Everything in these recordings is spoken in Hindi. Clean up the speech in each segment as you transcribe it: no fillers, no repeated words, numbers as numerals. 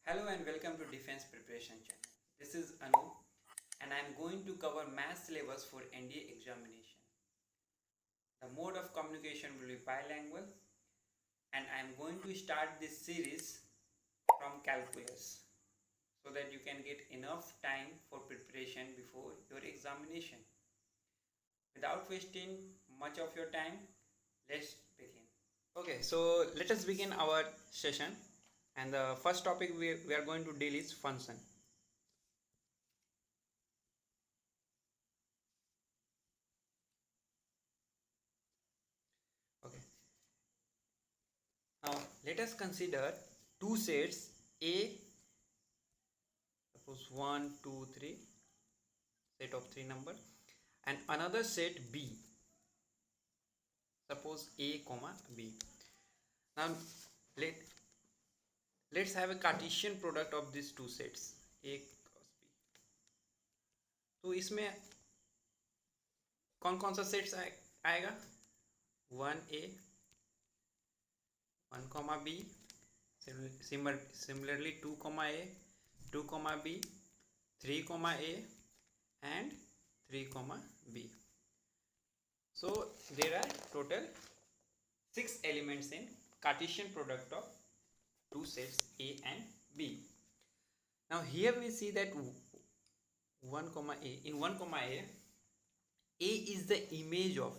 Hello and welcome to Defense Preparation Channel. This is Anu and I am going to cover math syllabus for NDA examination. The mode of communication will be bilingual and I am going to start this series from calculus so that you can get enough time for preparation before your examination. Without wasting much of your time, let's begin. Okay, so let us begin our session, and the first topic we are going to deal is function. Okay, now let us consider two sets A, suppose 1, 2, 3, set of 3 number, and another set B, suppose A comma B. Now let's have a Cartesian product of these two sets A cross B. तो इसमें कौन कौन सा सेट्स आएगा 1A 1 comma B, similarly 2 comma A 2 comma B 3 comma A and 3 comma B. So there are total 6 elements in Cartesian product of two sets A and B. Now here we see that 1 comma A, in 1 comma A is the image of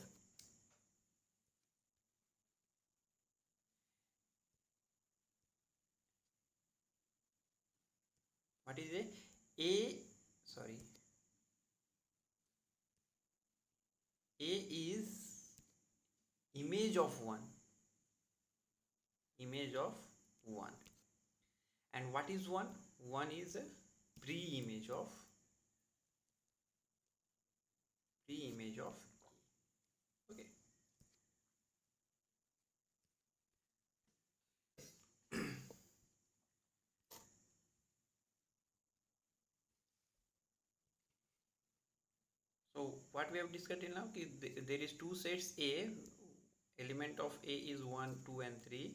what is A sorry A is image of 1, and what is 1 is a pre-image of okay. So what we have discussed till now, there is two sets A, element of A is 1, 2 and 3,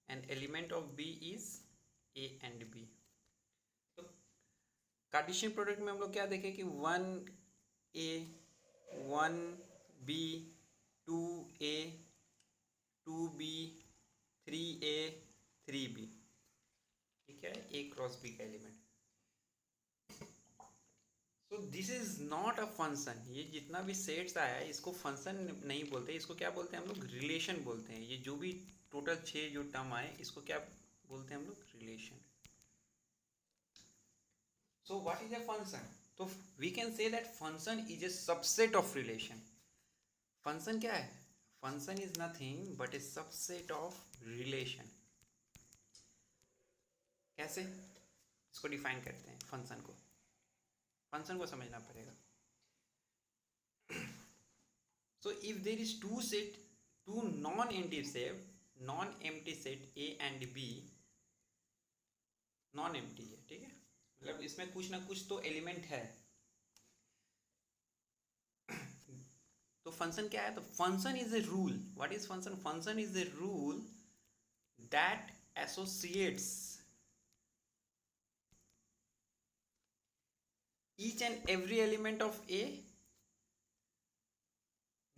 and element of B is A and B. तो कार्टेशियन प्रोडक्ट में हम लोग क्या देखें कि 1A 1B 2A 2B 3A 3B, ठीक है, A क्रॉस B का element. So this is not a function. ये जितना भी सेट्स आया है इसको फंक्शन नहीं बोलते, इसको क्या बोलते हैं हम लोग, रिलेशन बोलते हैं. ये जो भी टोटल 6 जो टर्म आए इसको क्या बोलते हैं हम लोग, relation. So what is a function? तो we can say that function is a subset of relation. Function क्या है? Function is nothing but a subset of relation. कैसे इसको डिफाइन करते हैं फंक्शन को? फंक्शन को समझना पड़ेगा. So if there is two non-empty set A and B, non-empty है, ठीक है, मतलब इसमें कुछ ना कुछ तो एलिमेंट है. तो फंक्शन क्या है? तो function is a rule. What is function? Function is a rule that associates each and every element of A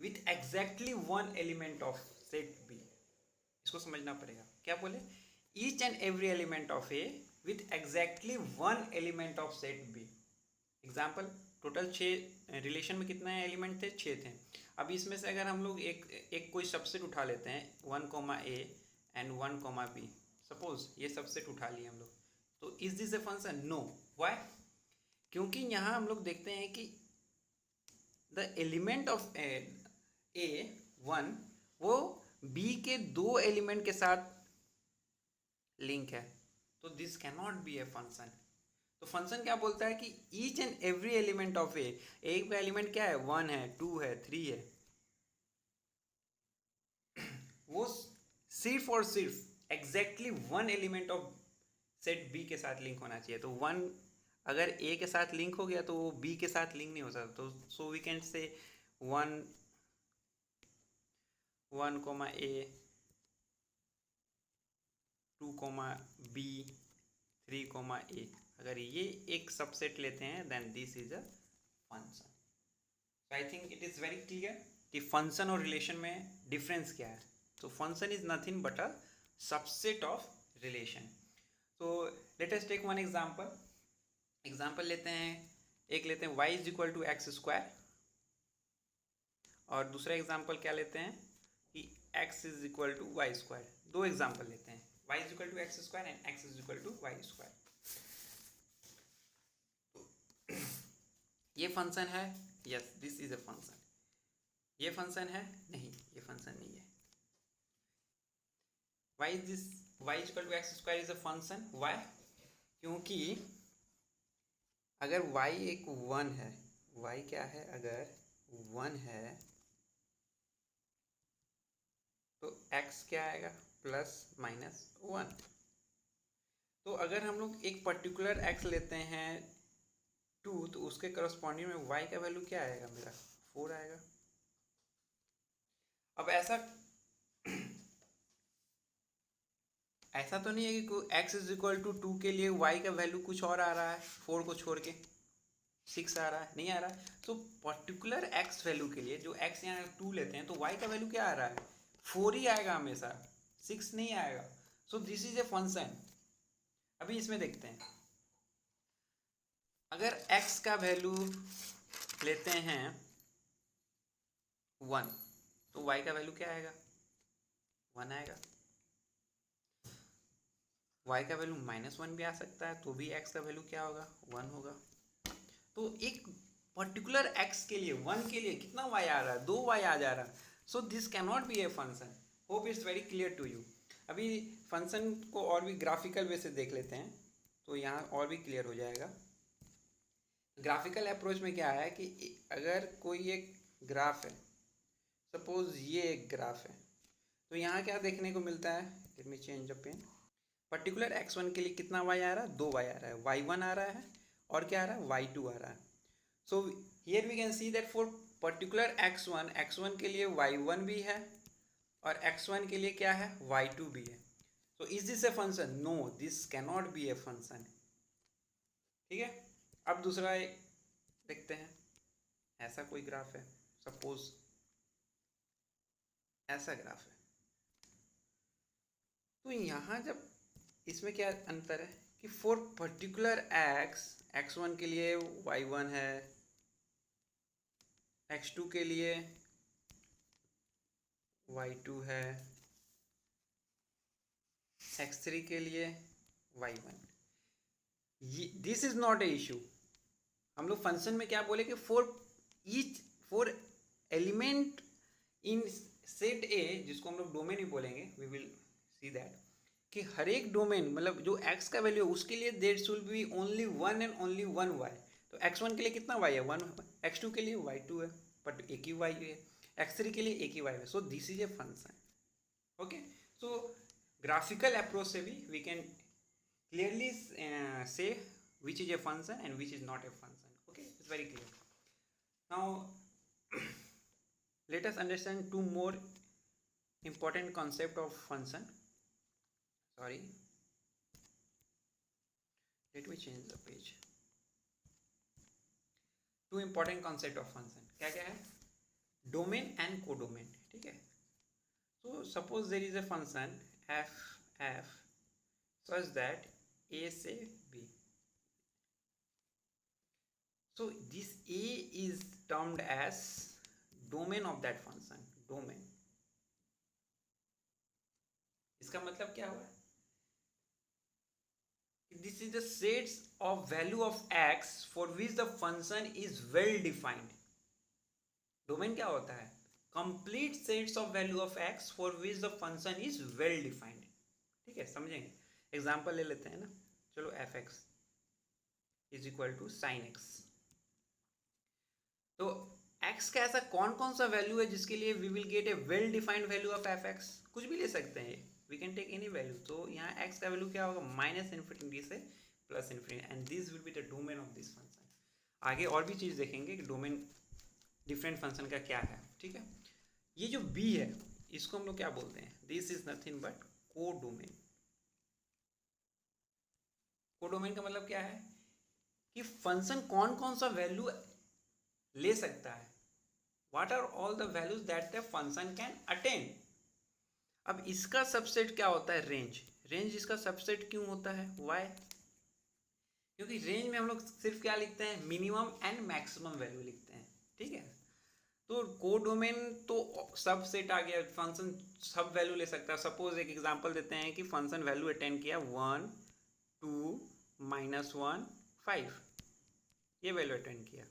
with exactly one element of set B. इसको समझना पड़ेगा. क्या बोले? Each and every element of A with exactly one element of set B. Example, total 6 relation में कितना एलिमेंट थे? 6 थे. अब इसमें से अगर हम लोग एक कोई सबसेट उठा लेते हैं 1 comma A and 1 comma B, suppose ये सबसेट उठा लिए हम लोग, तो is this a function? No. Why? क्योंकि यहाँ हम लोग देखते हैं कि द एलिमेंट ऑफ ए 1 वो बी के 2 एलिमेंट के साथ लिंक है, तो this can not be a function. तो फंक्शन क्या बोलता है कि each and every element of A, एक का एलिमेंट क्या है? 1 है, 2 है, 3 है, वो सिर्फ और सिर्फ exactly one element of set B के साथ लिंक होना चाहिए. तो 1 अगर ए के साथ लिंक हो गया तो वो बी के साथ लिंक नहीं हो सकता. तो सो वी कैन से 1 comma A 2 comma B 3, अगर ये एक सबसेट लेते हैं then this is a function. तो I think it is very clear कि फंक्शन और रिलेशन में डिफरेंस क्या है। तो function is nothing but a subset of relation. तो let us take one example लेते हैं y is equal to x square, और दूसरा एग्जाम्पल क्या लेते हैं कि x is equal to y square. दो एग्जाम्पल लेते हैं, y is equal to x square and x is equal to y square. ये फंक्शन है, yes this is a function. ये फंक्शन है, नहीं ये फंक्शन नहीं है। y is equal to x square is a function, why? क्योंकि अगर y एक 1 है, y क्या है, अगर 1 है तो x क्या आएगा, प्लस माइनस 1। तो अगर हम लोग एक पर्टिकुलर x लेते हैं 2, तो उसके करस्पॉन्डिंग में y का वैल्यू क्या आएगा, मेरा 4 आएगा। अब ऐसा तो नहीं है कि x इज इक्वल टू 2 के लिए y का वैल्यू कुछ और आ रहा है, 4 को छोड़ के 6 आ रहा है, नहीं आ रहा है। तो पर्टिकुलर x वैल्यू के लिए जो x यहाँ 2 लेते हैं तो y का वैल्यू क्या आ रहा है, 4 ही आएगा हमेशा, 6 नहीं आएगा। So this is a function. अभी इसमें देखते हैं, अगर x का वैल्यू लेते हैं 1 तो y का वैल्यू क्या आएगा, 1 आएगा। y का वैल्यू -1 भी आ सकता है तो भी x का वैल्यू क्या होगा, 1 होगा। तो एक पर्टिकुलर x के लिए 1 के लिए कितना y आ रहा है, 2 y आ जा रहा है। So this can not be a function. Hope it's very clear to you. अभी फंक्शन को और भी ग्राफिकल वे से देख लेते हैं तो यहाँ और भी क्लियर हो जाएगा। ग्राफिकल अप्रोच में क्या है कि अगर कोई एक ग्राफ है, सपोज ये एक ग्राफ है, तो यहाँ क्या देखने को मिलता है, let me change the pen. Particular x1 के लिए कितना y आ रहा है, 2 y आ रहा है, y1 आ रहा है और क्या आ रहा है, y2 आ रहा है। So here we can see that for particular x1 के लिए y1 भी है और x1 के लिए क्या है, y2 भी है। So is this a function, no this can not be a function. ठीक है, अब दूसरा देखते हैं। ऐसा कोई ग्राफ है, सपोज ऐसा ग्राफ है, तो यहाँ जब इसमें क्या अंतर है कि फॉर पर्टिकुलर x1 के लिए y1 है, x2 के लिए y2 है, x3 के लिए y1। This is not a issue. हम लोग फंक्शन में क्या बोले कि फॉर एलिमेंट इन सेट ए, जिसको हम लोग डोमेन ही बोलेंगे, वी विल सी दैट, कि हर एक डोमेन मतलब जो x का वैल्यू है उसके लिए there should be only 1 and only 1 y। तो x1 के लिए कितना y है, 1, x2 के लिए y2 है बट एक ही y है, x3 के लिए एक ही y है। So this is a function. Okay, so graphical approach से भी वी कैन क्लियरली से which is a function and which is not a function. Okay, it's very clear. Now let us understand two more important concept of function. Sorry, let me change the page. Two important concept of function क्या क्या है, डोमेन एंड कोडोमेन। ठीक है, so suppose there is a function f such that a से b. So this a is termed as domain of that function, domain. इसका मतलब क्या हुआ, this is the sets of value of x for which the function is well defined. Domain क्या होता है, complete sets of value of x for which the function is well defined. ठीक है, समझेंगे। एग्जाम्पल ले लेते हैं ना, चलो fx is equal to sine x. तो x का ऐसा कौन कौन सा वैल्यू है जिसके लिए we will get a well defined value of fx, कुछ भी ले सकते हैं, we can take any value. तो यहाँ x का वैल्यू क्या होगा, -∞ से +∞, and this will be the domain of this function. आगे और भी चीज़ देखेंगे कि डोमेन डिफरेंट फंक्शन का क्या है। ठीक है, ये जो b है इसको हम लोग क्या बोलते हैं, दिस इज नथिंग बट को डोमेन। कोडोमेन का मतलब क्या है कि फंक्शन कौन कौन सा वैल्यू ले सकता है, what are all the values that the function can attain. अब इसका सबसेट क्या होता है, रेंज। रेंज इसका सबसेट क्यों होता है, वाई, क्योंकि रेंज में हम लोग सिर्फ क्या लिखते हैं, मिनिमम एंड मैक्सिमम वैल्यू लिखते हैं, ठीक है। तो कोडोमेन तो सब सेट आ गया, फंक्शन सब वैल्यू ले सकता है। सपोज एक एग्जांपल देते हैं कि फंक्शन वैल्यू अटेंड किया 1 2 -1 5, ये वैल्यू अटेंड किया,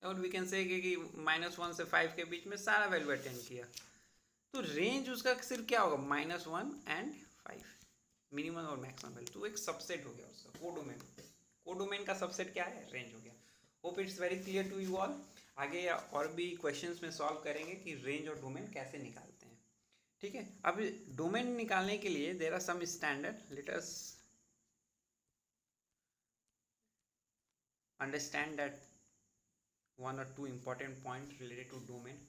और वी कैन से कि -1 से 5 के बीच में सारा वैल्यू अटेंड किया। तो रेंज उसका सिर्फ क्या होगा, -1 एंड 5, मिनिमम और मैक्सिमम वैल्यू। तो एक सबसेट हो गया उसका कोडोमेन। कोडोमेन का सबसेट क्या है, रेंज हो गया। Hope it's very clear to you all. आगे और भी क्वेश्चंस में सॉल्व करेंगे कि रेंज और डोमेन कैसे निकालते हैं, ठीक है। अब डोमेन निकालने के लिए there are some standard, let us understand that one और two important point related to domain.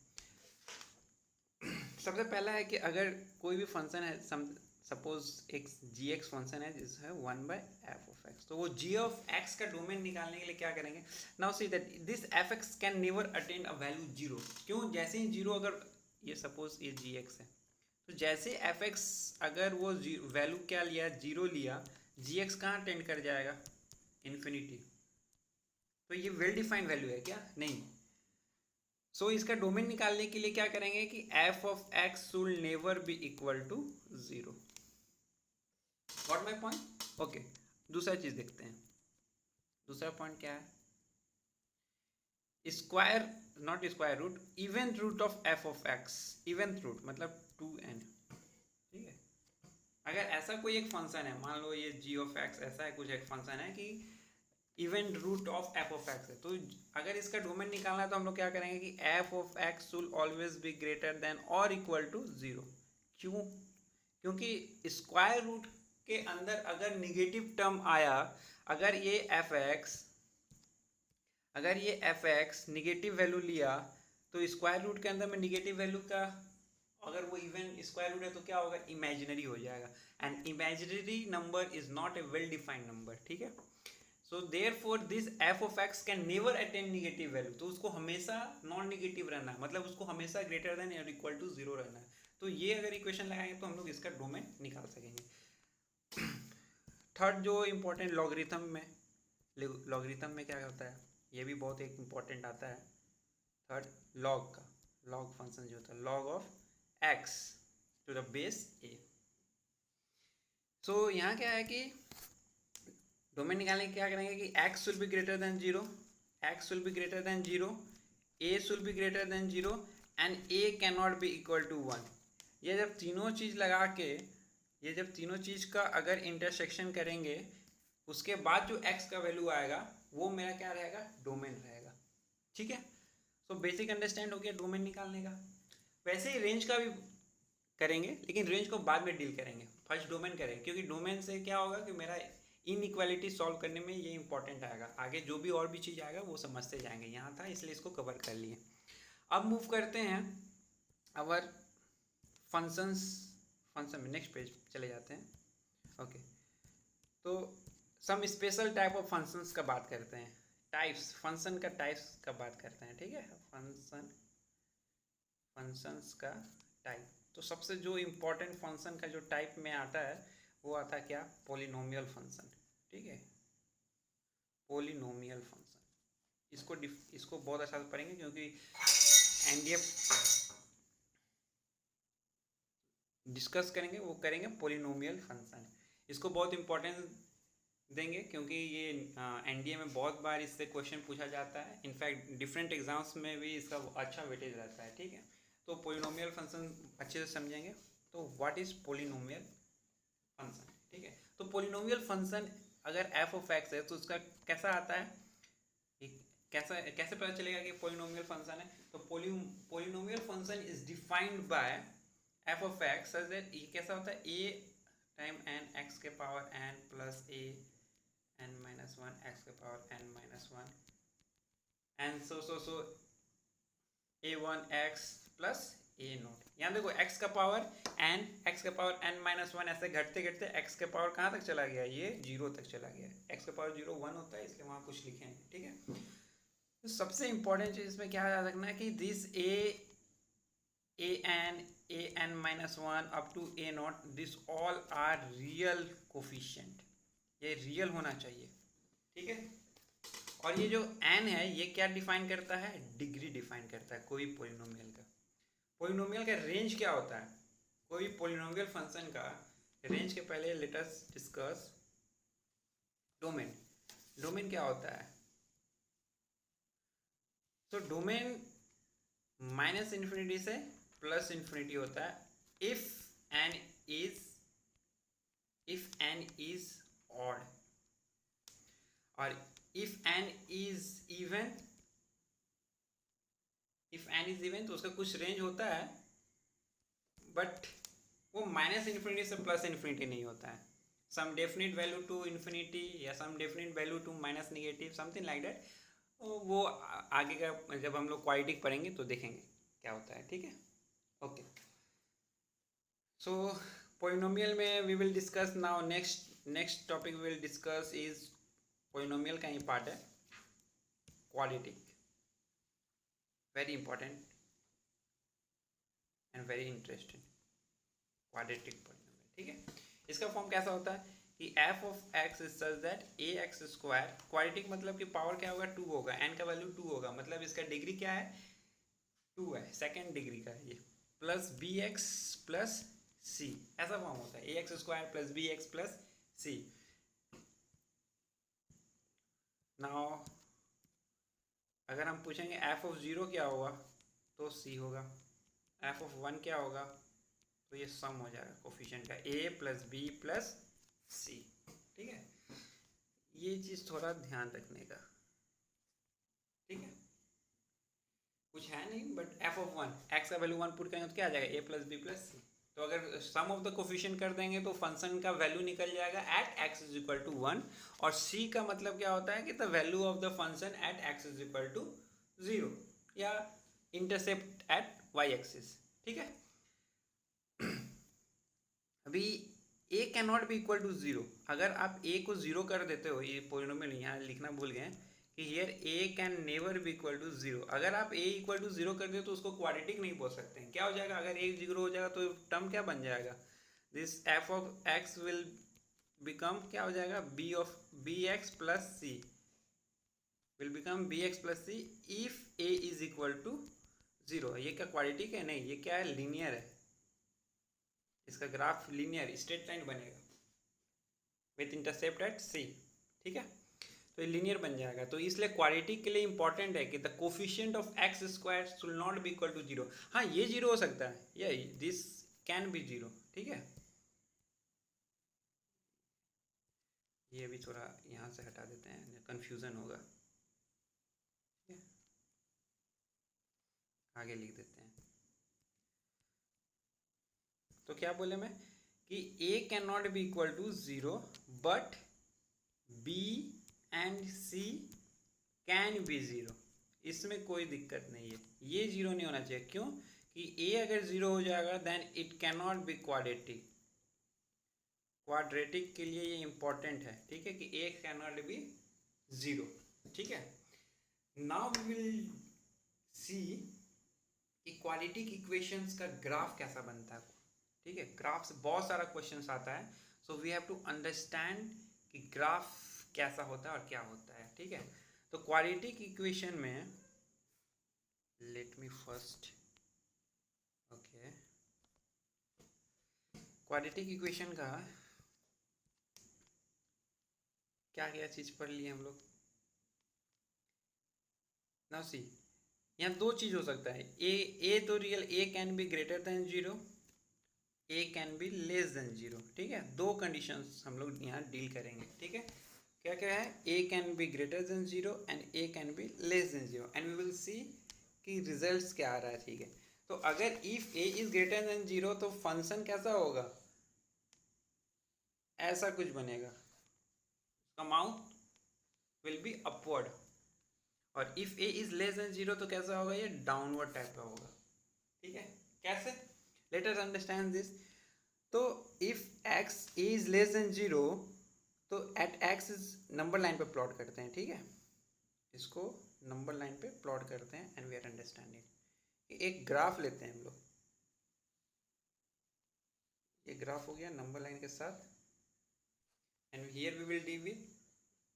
सबसे पहला है कि अगर कोई भी फंक्शन है, सपोज एक जी एक्स फंक्शन है जिस है 1/f(x), तो वो जी ऑफ एक्स का डोमेन निकालने के लिए क्या करेंगे, now see that this F x can never attain a value 0। क्यों, जैसे ही 0, अगर ये सपोज ये जी एक्स है, तो जैसे एफ एक्स अगर वो वैल्यू क्या लिया, 0 लिया, जी एक्स कहाँ अटेंड कर जाएगा, इन्फिनिटी। तो ये वेल डिफाइंड वैल्यू है क्या, नहीं। सो इसका डोमेन निकालने के लिए क्या करेंगे कि f of x should never be equal to 0। Got my point, okay. दूसरा चीज देखते हैं, दूसरा पॉइंट क्या है, square not square root, even root of f of x. Even root मतलब 2n, ठीक है। अगर ऐसा कोई एक फंक्शन है, मान लो ये जी ऑफ एक्स ऐसा है, कुछ एक फंक्शन है कि even root of f of x है, तो अगर इसका डोमेन निकालना है तो हम लोग क्या करेंगे कि f of x should always be greater then और इक्वल टू 0। क्यों, क्योंकि स्क्वायर रूट के अंदर अगर निगेटिव टर्म आया, अगर ये एफ एक्स निगेटिव वैल्यू लिया, तो स्क्वायर रूट के अंदर में निगेटिव वैल्यू का अगर वो इवन स्क्वायर रूट है तो क्या होगा, इमेजिनरी हो जाएगा। And imaginary number is not a well defined number, ठीक है। So therefore this F of x can never attain negative value, तो उसको हमेशा नॉन निगेटिव रहना है, मतलब उसको हमेशा ग्रेटर देन और इक्वल टू 0 रहना है। तो ये अगर इक्वेशन लगाएंगे तो हम लोग इसका डोमेन निकाल सकेंगे। थर्ड जो इम्पोर्टेंट लॉगरिथम में क्या होता है, ये भी बहुत एक इम्पॉर्टेंट आता है। थर्ड लॉग का, लॉग फंक्शन जो होता है, log of x to the base a. So यहाँ क्या है कि डोमेन निकालने क्या करेंगे कि x will be greater than 0, x will be greater than 0, a will be greater than 0 and a can not be equal to 1। ये जब तीनों चीज़ लगा के, ये जब तीनों चीज़ का अगर इंटरसेक्शन करेंगे, उसके बाद जो x का वैल्यू आएगा वो मेरा क्या रहेगा, डोमेन रहेगा, ठीक है। सो बेसिक अंडरस्टैंड हो गया डोमेन निकालने का। वैसे ही रेंज का भी करेंगे, लेकिन रेंज को बाद में डील करेंगे, फर्स्ट डोमेन करेंगे, क्योंकि डोमेन से क्या होगा कि मेरा इनइक्वालिटी सॉल्व करने में ये इंपॉर्टेंट आएगा। आगे जो भी और भी चीज़ आएगा वो समझते जाएंगे, यहाँ था इसलिए इसको कवर कर लिए। अब मूव करते हैं अवर फंक्शन में, नेक्स्ट पेज चले जाते हैं, ओके। तो some special type of functions का बात करते हैं, टाइप्स, फंक्शन का टाइप्स का बात करते हैं, ठीक है। फंक्शंस का टाइप, तो सबसे जो इम्पोर्टेंट फंक्शन का जो टाइप में आता है वो आता क्या, पॉलिनोमियल फंक्शन, ठीक है। पॉलिनोमियल फंक्शन, इसको बहुत अच्छा से पढ़ेंगे क्योंकि एनडीएफ डिस्कस करेंगे, वो करेंगे पॉलिनोमियल फंक्शन। इसको बहुत इंपॉर्टेंस देंगे क्योंकि ये एनडीए में बहुत बार इससे क्वेश्चन पूछा जाता है, इनफैक्ट डिफरेंट एग्जाम्स में भी इसका अच्छा वेटेज रहता है, ठीक है। तो पॉलिनोमियल फंक्शन अच्छे से समझेंगे। तो व्हाट इज पॉलिनोमियल फंक्शन, ठीक है। तो पॉलिनोमियल फंक्शन अगर एफ ऑफ एक्स है तो उसका कैसा आता है, कैसे पता चलेगा कि पॉलिनोमियल फंक्शन है, तो polynomial function is defined by f of x such that ये कैसा होता है, ए टाइम एन एक्स के power n plus a n minus one x के power n minus one and so a one x plus a naught. यहाँ देखो x का पावर n, x का पावर n-1 ऐसे घटते घटते x का पावर कहाँ तक चला गया, ये 0 तक चला गया। x का पावर 0 1 होता है, इसलिए वहाँ कुछ लिखे हैं, ठीक है। तो सबसे इंपॉर्टेंट चीज इसमें क्या याद रखना है कि this an-1 up to a naught, this all are real coefficient, ये रियल होना चाहिए, ठीक है। और ये जो n है ये क्या डिफाइन करता है, डिग्री डिफाइन करता है कोई पोलिनोमियल का। पोलिनोमियल का रेंज क्या होता है, कोई पोलिनोमियल फंक्शन का रेंज के पहले let us discuss domain. Domain क्या होता है, तो डोमेन माइनस इन्फिनिटी से प्लस इन्फिनिटी होता है इफ n इज ऑड, और इफ n इज इवन, तो उसका कुछ रेंज होता है, बट वो माइनस इन्फिनिटी से प्लस इन्फिनिटी नहीं होता है, some definite value to infinity या some definite value to minus negative, something like that. वो आगे का जब हम लोग क्वाड्रेटिक पढ़ेंगे तो देखेंगे क्या होता है, ठीक है। ओके, सो पोलिनोमियल में we will discuss now, next topic we will discuss is, polynomial का ही पार्ट है quadratic, very important and very interesting, quadratic polynomial, ठीक है। इसका फॉर्म कैसा होता है कि f of x is such that ax square, quadratic मतलब कि पावर क्या होगा 2 होगा, n का वैल्यू 2 होगा, मतलब इसका डिग्री क्या है 2 है, सेकेंड डिग्री का है ये, प्लस bx प्लस c, ऐसा फॉर्म होता है ax square plus bx plus c। Now अगर हम पूछेंगे f ऑफ 0 क्या होगा तो c होगा, f ऑफ 1 क्या होगा तो ये सम हो जाएगा कोफिशिएंट का a plus b plus c, ठीक है। ये चीज थोड़ा ध्यान रखने का, ठीक है, कुछ है नहीं, बट f ऑफ 1, x का वैल्यू 1 पुट करेंगे तो क्या आ जाएगा a प्लस बी प्लस सी। तो अगर सम ऑफ द कोफिशिएंट कर देंगे तो फंक्शन का वैल्यू निकल जाएगा at x is equal to 1, और c का मतलब क्या होता है कि the value of the function at x is equal to 0 या इंटरसेप्ट एट y एक्सिस, ठीक है। अभी a can not be equal to 0, अगर आप a को 0 कर देते हो, ये पोलिनोमियल यहाँ लिखना भूल गए कि here a can never be equal to 0, अगर आप a इक्वल टू 0 कर दे तो उसको क्वाड्रेटिक नहीं बोल सकते हैं। क्या हो जाएगा अगर a 0 हो जाएगा तो टर्म क्या बन जाएगा, this f of x will become क्या हो जाएगा bx plus c will become bx plus c if a is equal to 0। ये क्या क्वाड्रेटिक है, नहीं, ये क्या है लीनियर है, इसका ग्राफ लीनियर स्ट्रेट लाइन बनेगा विथ इंटरसेप्ट एट c, ठीक है, तो ये लीनियर बन जाएगा। तो इसलिए क्वाड्रेटिक के लिए इंपॉर्टेंट है कि the coefficient of x square should not be equal to 0। हाँ, ये 0 हो सकता है, या दिस कैन बी 0, ठीक है। ये भी थोड़ा यहाँ से हटा देते हैं, कंफ्यूजन होगा, ठीक है? आगे लिख देते हैं। तो क्या बोले मैं कि a can not be equal to 0 but b and c can be 0, इसमें कोई दिक्कत नहीं है, ये 0 नहीं होना चाहिए। क्यों कि a अगर 0 हो जाएगा then it can not be quadratic, quadratic के लिए ये इंपॉर्टेंट है, ठीक है, कि a कैन नॉट बी 0, ठीक है। नाउ वी विल सी कि क्वाड्रेटिक इक्वेशंस का ग्राफ कैसा बनता है, ठीक है। ग्राफ से बहुत सारा क्वेश्चन आता है, so we have to understand कि ग्राफ कैसा होता है और क्या होता है, ठीक है। तो क्वाड्रेटिक इक्वेशन में let me first, okay, quadratic equation का क्या क्या चीज पढ़ लिए हम लोग। नाउ सी, यहाँ दो चीज हो सकता है, ए तो real, A can be greater than 0, A can be less than 0, ठीक है। दो कंडीशंस हम लोग यहाँ डील करेंगे, ठीक है। क्या क्या है, a can be greater than 0 and a can be less than 0, and we will see कि रिजल्ट्स क्या आ रहा है, ठीक है। तो अगर if a is greater than 0 तो फंक्शन कैसा होगा, ऐसा कुछ बनेगा, माउथ विल बी अपवर्ड, और if a is less than 0 तो कैसा होगा, ये डाउनवर्ड टाइप का होगा, ठीक है। कैसे? Let us understand this. तो if x is less than 0, तो at x is number line पे प्लॉट करते हैं, ठीक है, इसको नंबर लाइन पे प्लॉट करते हैं एंड वी आर अंडरस्टैंडिंग. एक ग्राफ लेते हैं हम लोग, ये ग्राफ हो गया नंबर लाइन के साथ, and here we will deal with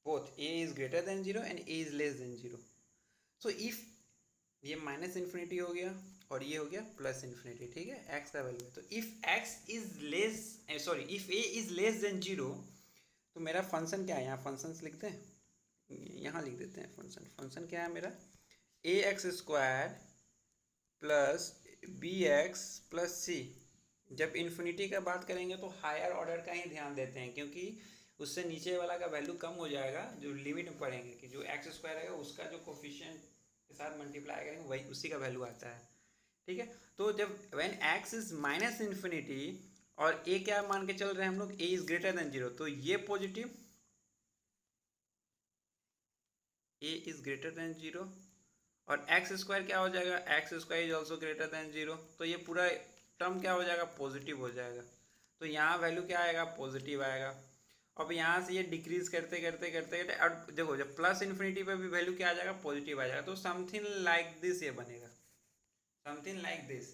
both a is greater than 0 and a is less than 0. so if ये माइनस इन्फिनिटी हो गया और ये हो गया प्लस इन्फिनिटी, ठीक है, x का वैल्यू है. तो if x is less, sorry, if a is less than 0, तो मेरा फंक्शन क्या है, यहाँ फंक्शंस लिखते हैं, यहाँ लिख देते हैं फंक्शन क्या है मेरा, a x square plus b x plus c. जब इन्फिनिटी का बात करेंगे तो हायर ऑर्डर का ही ध्यान देते हैं, क्योंकि उससे नीचे वाला का वैल्यू कम हो जाएगा. जो लिमिट में पढ़ेंगे कि जो एक्स स्क्वायर है उसका जो कोफिशिएंट के साथ मल्टीप्लाई करेंगे वही उसी का वैल्यू आता है, ठीक है. तो जब when x is minus infinity और ए क्या मान के चल रहे हैं हम लोग, ए इज ग्रेटर देन 0, तो ये positive, A is greater than 0, और एक्स स्क्वायर क्या हो जाएगा, x square is also greater than 0, तो ये पूरा टर्म क्या हो जाएगा, पॉजिटिव हो जाएगा. तो यहाँ वैल्यू क्या आएगा, पॉजिटिव आएगा. अब यहाँ से ये डिक्रीज करते करते करते करते अब देखो जब प्लस इन्फिनिटी पे भी वैल्यू क्या आ जाएगा, पॉजिटिव आ जाएगा. तो समथिंग लाइक दिस ये बनेगा, समथिंग लाइक दिस,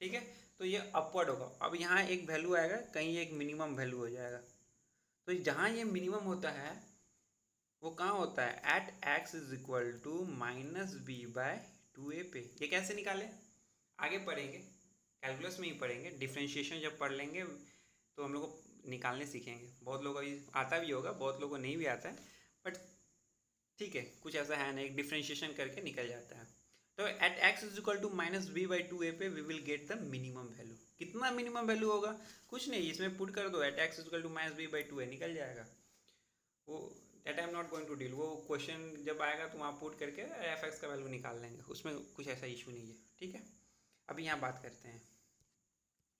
ठीक है. तो ये अपवर्ड होगा. अब यहाँ एक वैल्यू आएगा, कहीं एक मिनिमम वैल्यू हो जाएगा. तो जहाँ ये मिनिमम होता है वो कहाँ होता है, at x is equal to minus b by 2a पे. ये कैसे निकाले, आगे पढ़ेंगे, कैलकुलस में ही पढ़ेंगे. डिफ्रेंशिएशन जब पढ़ लेंगे तो हम लोग को निकालने सीखेंगे. बहुत लोगों को आता भी होगा, बहुत लोगों को नहीं भी आता है, बट ठीक है, कुछ ऐसा है नहीं, डिफ्रेंशिएशन करके निकल जाता है. तो at x is equal to minus b by 2a पे we will get the minimum value. कितना मिनिमम वैल्यू होगा, कुछ नहीं, इसमें पुट कर दो, at x is equal to minus b by 2a निकल जाएगा. वो that I am not going to deal, वो क्वेश्चन जब आएगा तो वहाँ पुट करके एफ एक्स का वैल्यू निकाल लेंगे, उसमें कुछ ऐसा इशू नहीं है, ठीक है. अभी यहाँ बात करते हैं,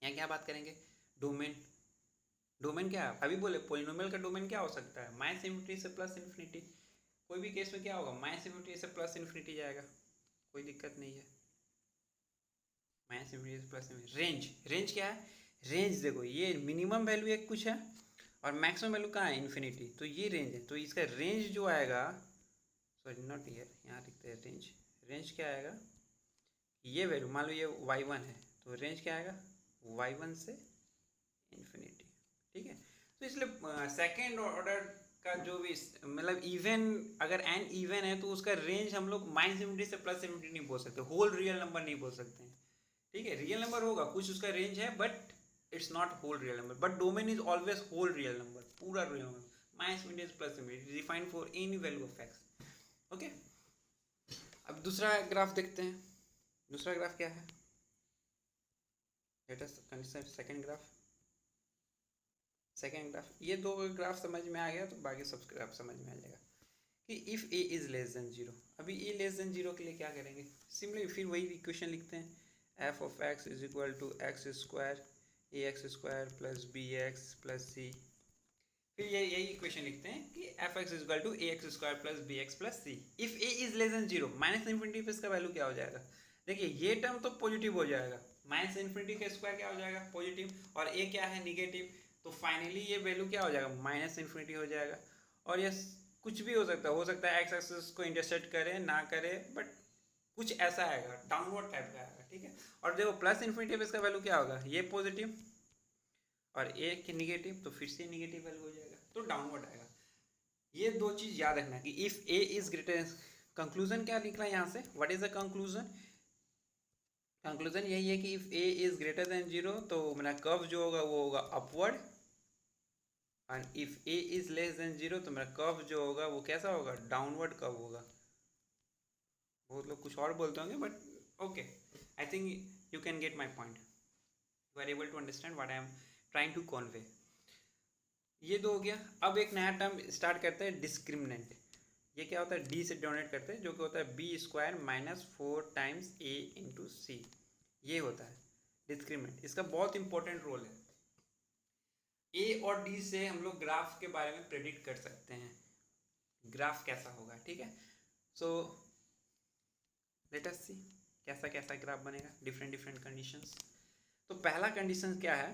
यहाँ क्या बात करेंगे, डोमेन. डोमेन क्या है, अभी बोले पोलिनोमियल का डोमेन क्या हो सकता है, माइनस इन्फिनिटी से प्लस इन्फिनिटी. कोई भी केस में क्या होगा, माइनस इन्फिनिटी से प्लस इन्फिनिटी जाएगा, कोई दिक्कत नहीं है. माइनस इन्फिनिटी से प्लस इन्फिनिटी. रेंज, रेंज क्या है, रेंज देखो ये मिनिमम वैल्यू एक कुछ है और मैक्सिमम वैल्यू कहाँ है, इन्फिनिटी. तो ये रेंज है. तो इसका रेंज जो आएगा, सॉरी नॉट ईयर, यहाँ लिखते हैं रेंज. रेंज क्या आएगा, ये वैल्यू मान लो ये y1 है, तो रेंज क्या आएगा, y1 से इन्फिनिटी, ठीक है. तो इसलिए सेकेंड ऑर्डर का जो भी मतलब इवन, अगर एन इवन है तो उसका रेंज हम लोग माइनस इन्फिनिटी से प्लस इन्फिनिटी नहीं बोल सकते, होल रियल नंबर नहीं बोल सकते हैं, ठीक है. रियल नंबर होगा कुछ उसका रेंज है, but it's not whole real number. But domain is always whole real number, पूरा real number, minus infinity plus infinity, defined for any value of x, okay. अब दूसरा ग्राफ देखते हैं. दूसरा ग्राफ क्या है, let us consider second graph. Second graph, ये दो ग्राफ समझ में आ गया तो बाकी सब ग्राफ समझ में आ जाएगा. कि if A is less than 0, अभी ए लेस देन 0 के लिए क्या करेंगे, सिंपली फिर वही इक्वेशन लिखते हैं, f of x is equal to x square a x square plus b x plus c. फिर यही इक्वेशन लिखते हैं कि f x is equal to a x square plus b x plus c. If a is less than 0, minus infinity पे इसका वैल्यू क्या हो जाएगा, देखिए ये टर्म तो पॉजिटिव हो जाएगा, माइनस इन्फिनिटी का स्क्वायर क्या हो जाएगा, पॉजिटिव, और ए क्या है, निगेटिव. तो फाइनली ये वैल्यू क्या हो जाएगा, माइनस इन्फिनिटी हो जाएगा. और ये कुछ भी हो सकता है एक्स एक्सिस को इंटरसेक्ट करे ना करे, बट कुछ ऐसा आएगा, डाउनवर्ड टाइप का आएगा, ठीक है. और देखो प्लस इन्फिनिटी पे इसका वैल्यू क्या होगा, ये पॉजिटिव और ए के निगेटिव, तो फिर से निगेटिव वैल्यू हो जाएगा, तो डाउनवर्ड आएगा. ये दो चीज़ याद रखना कि if A is greater, conclusion क्या निकला यहाँ से, what is the conclusion. Conclusion यही है कि if a is greater than 0 तो मेरा कर्व जो होगा वो होगा upward, and if a is less than 0 तो मेरा कर्व जो होगा वो कैसा होगा, डाउनवर्ड कर्व होगा. बहुत लोग कुछ और बोलते होंगे, but okay, I think you can get my point, you are able to understand what I am trying to convey. ये दो हो गया. अब एक नया टर्म स्टार्ट करते हैं, डिस्क्रिमिनेंट. ये क्या होता है, डी से डोनेट करते हैं, जो कि होता है बी स्क्वायर माइनस 4 टाइम्स ए इंटू सी. ये होता है डिस्क्रिमिनेंट. इसका बहुत इंपॉर्टेंट रोल है. ए और डी से हम लोग ग्राफ के बारे में प्रेडिक्ट कर सकते हैं, ग्राफ कैसा होगा, ठीक है. सो लेट अस सी कैसा कैसा ग्राफ बनेगा, डिफरेंट डिफरेंट कंडीशंस। तो पहला कंडीशन क्या है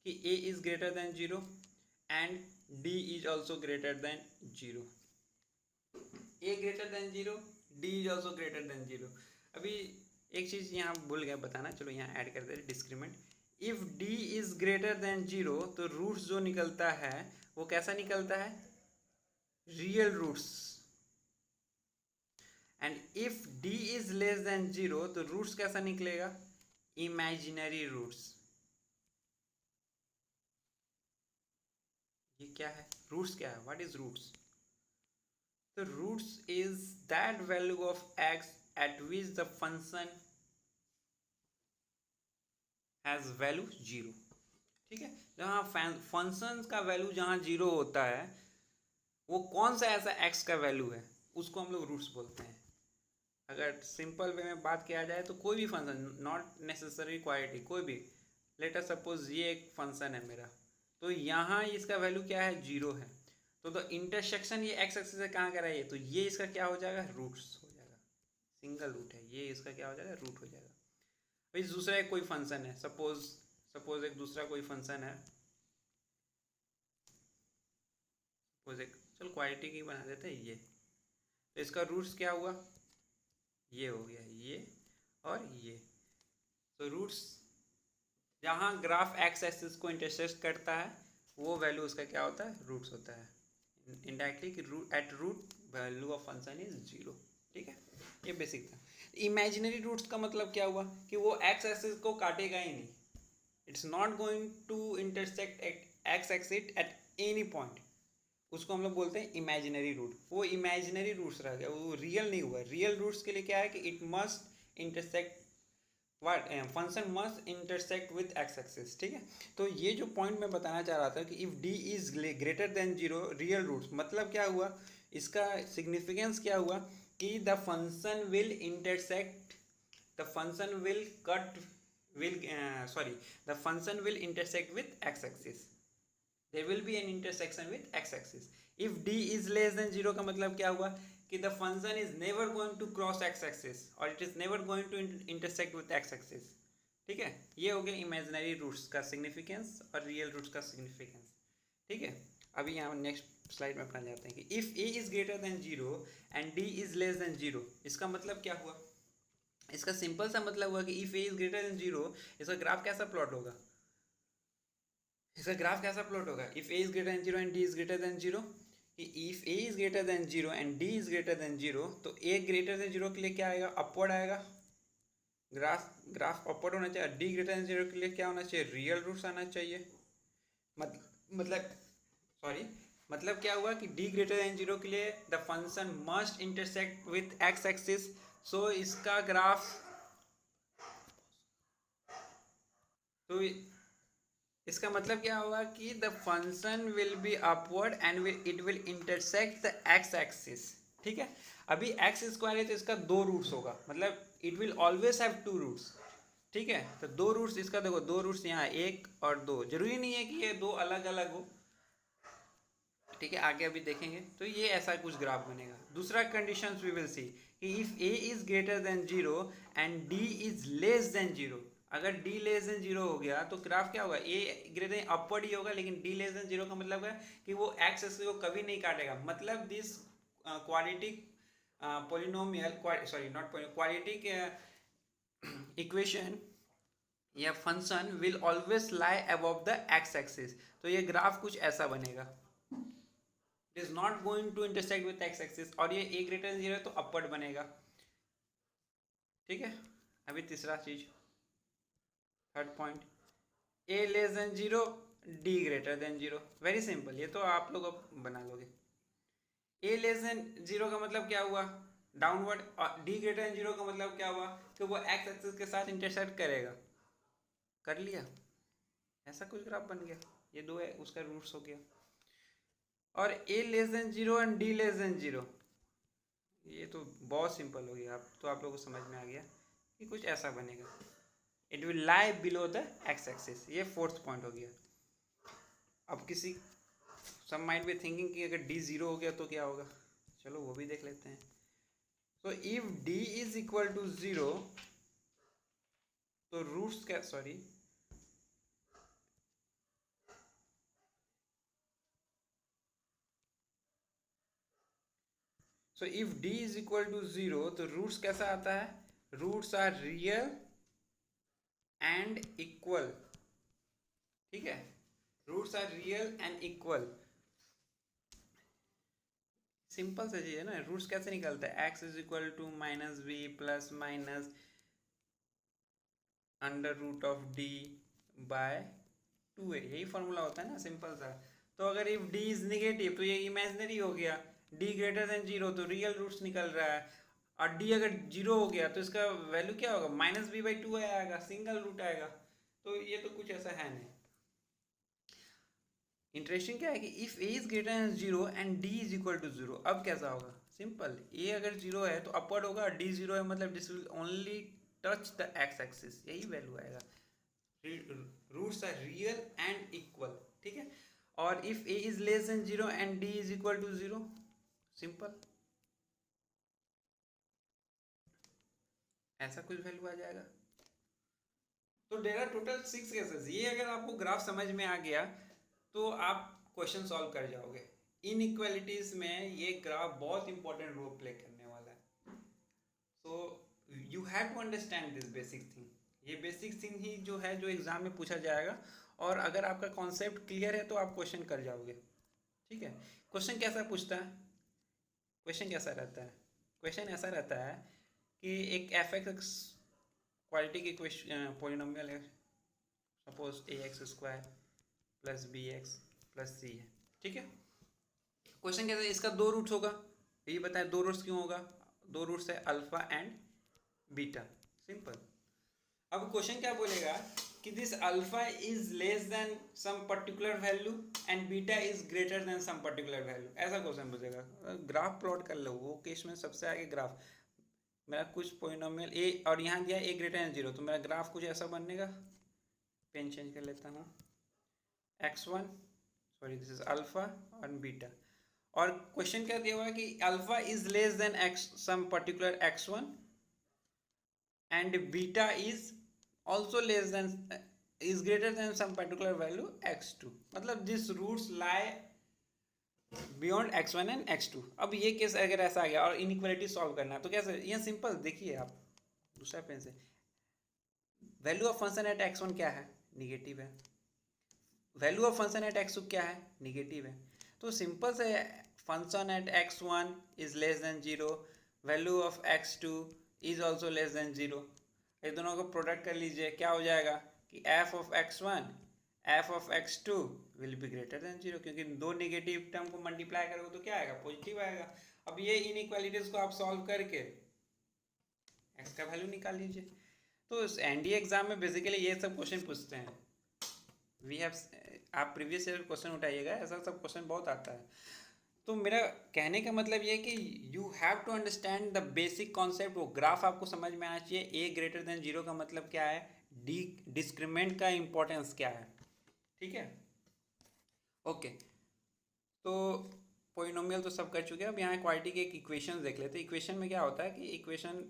कि a is greater than 0 and d is also greater than 0। a greater than 0, d is also greater than 0। अभी एक चीज़ यहाँ भूल गया बताना, चलो यहाँ ऐड कर देते discriminant. If d is greater than 0 तो रूट्स जो निकलता है वो कैसा निकलता है, real roots. And if d is less than 0 तो रूट्स कैसा निकलेगा, इमेजिनरी रूट्स। ये क्या है, रूट्स क्या है, व्हाट इज रूट्स? तो roots is that value of x at which the function has value 0। ठीक है, जहाँ फंक्शन का वैल्यू जहाँ 0 होता है वो कौन सा ऐसा x का वैल्यू है उसको हम लोग रूट्स बोलते हैं। अगर सिंपल वे में बात किया जाए तो कोई भी फंक्शन, नॉट नेसेसरी क्वालिटी, कोई भी, लेट अस सपोज ये एक फंक्शन है मेरा, तो यहाँ इसका वैल्यू क्या है, 0 है। तो इंटरसेक्शन ये x एक्सिस से कहाँ करा है, तो ये इसका क्या हो जाएगा, रूट्स हो जाएगा। सिंगल रूट है ये, इसका क्या हो जाएगा, रूट हो जाएगा। भाई दूसरा एक कोई फंक्शन है, सपोज एक दूसरा कोई फंक्शन है, सपोज एक, चल क्वालिटी की बना देते हैं ये, तो इसका रूट्स क्या हुआ, ये हो गया, ये और ये। तो रूट्स जहाँ ग्राफ एक्स एक्सिस को इंटरसेक्ट करता है वो वैल्यू उसका क्या होता है, रूट्स होता है। इनडायरेक्टली कि at root value of function is 0। ठीक है, ये बेसिक था। इमेजिनरी रूट्स का मतलब क्या हुआ कि वो एक्स एक्सिस को काटेगा ही नहीं, it's not going to intersect x axis at any point, उसको हम लोग बोलते हैं इमेजिनरी रूट। वो इमेजिनरी रूट्स रह गया, वो रियल नहीं हुआ। रियल रूट्स के लिए क्या है कि it must intersect what, function must intersect with x axis. ठीक है, तो ये जो पॉइंट मैं बताना चाह रहा था कि if d is greater than 0 real roots, मतलब क्या हुआ, इसका सिग्निफिकेंस क्या हुआ कि the function will intersect, the function will cut will the function will intersect with x axis, there will be an intersection with x axis। if d is less than 0 का मतलब क्या हुआ कि the function is never going to cross x axis और it is never going to intersect with x axis। ठीक है, ये हो गया इमेजिनरी रूट्स का सिग्निफिकेंस और रियल रूट्स का सिग्निफिकेंस। ठीक है, अभी यहाँ नेक्स्ट स्लाइड में अपना जाते हैं कि if a is greater than 0 and d is less than 0, इसका मतलब क्या हुआ, इसका सिंपल सा मतलब हुआ कि if a is greater than 0 इसका ग्राफ कैसा प्लॉट होगा, इसका ग्राफ कैसा प्लॉट होगा, if a is greater than 0 and d is greater than 0, if a is greater than 0 and d is greater than 0 तो a greater than 0 के लिए क्या आएगा, अपवर्ड आएगा, ग्राफ अपवर्ड होना चाहिए। d greater than 0 के लिए क्या होना चाहिए, रियल रूट्स आना चाहिए। मतलब क्या हुआ कि d greater than 0 के लिए the function must intersect with x axis, so इसका ग्राफ, तो इसका मतलब क्या होगा कि the function will be upward and it will intersect the x axis. ठीक है, अभी एक्स स्क्वायर है तो इसका 2 रूट्स होगा, मतलब it will always have 2 roots. ठीक है, तो 2 रूट्स, इसका देखो 2 रूट्स यहाँ 1 और 2, जरूरी नहीं है कि ये 2 अलग अलग हो। ठीक है, आगे अभी देखेंगे। तो ये ऐसा कुछ ग्राफ बनेगा। दूसरा कंडीशन वी विल सी कि if a is greater than 0 and d is less than 0, अगर d लेस देन 0 हो गया तो ग्राफ क्या होगा, a ग्रेटर देन अपवर्ड ही होगा, लेकिन d लेस देन 0 का मतलब है कि वो x एक्सिस को कभी नहीं काटेगा। मतलब this quadratic polynomial, sorry not quadratic equation या function will always lie above the x axis. तो ये ग्राफ कुछ ऐसा बनेगा, it is not going to intersect with x axis, और ये a ग्रेटर देन 0 है तो अपवर्ड बनेगा। ठीक है, अभी तीसरा चीज, third point, a less than 0 d greater than 0, very simple, ये तो आप लोग अब बना लोगे। a लेस देन 0 का मतलब क्या हुआ, डाउनवर्ड, और d ग्रेटर देन 0 का मतलब क्या हुआ कि वो x एक्सिस के साथ इंटरसेक्ट करेगा। कर लिया, ऐसा कुछ ग्राफ बन गया, ये 2 है, उसका रूट्स हो गया। और a less than 0 and d less than 0, ये तो बहुत सिंपल हो गया, आप लोगों को समझ में आ गया कि कुछ ऐसा बनेगा, it will lie below the x axis. ये फोर्थ पॉइंट हो गया। अब किसी सम माइट बी थिंकिंग कि अगर d 0 हो गया तो क्या होगा, चलो वो भी देख लेते हैं। तो if d is equal to 0 तो रूट्स क्या, sorry, so if d is equal to 0 तो रूट्स कैसा आता है, roots are real and equal, ठीक है, roots are real and equal. Simple सा चीज है ना, रूट्स कैसे निकलता है, x is equal to minus b plus minus under root of d by 2a, यही फॉर्मूला होता है ना, सिंपल सा। तो अगर इफ d इज निगेटिव तो ये इमेजिनरी हो गया, d ग्रेटर देन 0 तो रियल रूट्स निकल रहा है, और d अगर 0 हो गया तो इसका वैल्यू क्या होगा, माइनस बी बाई 2 आएगा, सिंगल रूट आएगा। तो ये तो कुछ ऐसा है नहीं। इंटरेस्टिंग क्या है कि if a is greater than 0 and d is equal to 0, अब कैसा होगा, सिंपल, a अगर 0 है तो अपवर्ड होगा, d 0 है मतलब this will only touch the x axis, यही वैल्यू आएगा। Roots are real and equal, ठीक है। और if a is less than 0 and d is equal to 0, simple, ऐसा कुछ वैल्यू आ जाएगा। तो देयर आर टोटल 6 केसेस। ये अगर आपको ग्राफ समझ में आ गया तो आप क्वेश्चन सॉल्व कर जाओगे। इनइक्वालिटीज में ये ग्राफ बहुत इंपॉर्टेंट रोल प्ले करने वाला है। So you have to understand this basic thing. ये बेसिक थिंग ही जो है जो एग्जाम में पूछा जाएगा, और अगर आपका कॉन्सेप्ट क्लियर है तो आप क्वेश्चन कर जाओगे, ठीक है। क्वेश्चन कैसा पूछता है, क्वेश्चन कैसा रहता है, क्वेश्चन ऐसा रहता है कि एक एफ एक्स क्वालिटी की पॉलिनोमियल है, suppose a x square plus b x plus c है, ठीक है। क्वेश्चन कैसा है, इसका 2 रूट्स होगा, ये बताएं 2 रूट्स क्यों होगा, 2 रूट्स है अल्फा एंड बीटा, सिंपल। अब क्वेश्चन क्या बोलेगा कि this alpha is less than some particular value and beta is greater than some particular value, ऐसा क्वेश्चन पूछेगा। ग्राफ प्लॉट कर लो, वो केस में सबसे आगे ग्राफ, मेरा कुछ पॉलिनोमियल ए और यहाँ दिया ए ग्रेटर देन 0, तो मेरा ग्राफ कुछ ऐसा बनेगा, पेन चेंज कर लेता हूँ, x1, sorry this is alpha और बीटा, और क्वेश्चन क्या दिया हुआ है कि alpha is less than x some particular x1 and beta is also less than is greater than some particular value x2, मतलब this roots lie beyond x1 and x2। अब ये केस अगर ऐसा आ गया और इनइक्वालिटी सॉल्व करना है तो कैसे, ये सिंपल देखिए आप दूसरा पेन से, value of function at x1 क्या है, निगेटिव है, value of function at x2 क्या है, निगेटिव है। तो सिंपल से function at x1 is less than 0, value of x2 is also less than 0, ये दोनों को प्रोडक्ट कर लीजिए, क्या हो जाएगा कि f of x1 f of x2 will be greater than 0, क्योंकि दो नेगेटिव टर्म को मल्टीप्लाई करोगे तो क्या आएगा, पॉजिटिव आएगा। अब ये इनइक्वालिटीज को आप सॉल्व करके x का वैल्यू निकाल लीजिए। तो एनडीए एग्जाम में बेसिकली ये सब क्वेश्चन पूछते हैं। वी हैव, आप प्रीवियस ईयर क्वेश्चन उठाइएगा, ऐसा सब क्वेश्चन बहुत आता है। तो मेरा कहने का मतलब ये है कि you have to understand the basic concept, वो ग्राफ आपको समझ में आना चाहिए। ए ग्रेटर देन 0 का मतलब क्या है, डी डिस्क्रिमिनेंट का इंपॉर्टेंस क्या है, ठीक है, ओके। तो पॉलिनोमियल तो सब कर चुके हैं, अब यहाँ क्वालिटी के एक इक्वेशन देख लेते हैं। इक्वेशन में क्या होता है कि इक्वेशन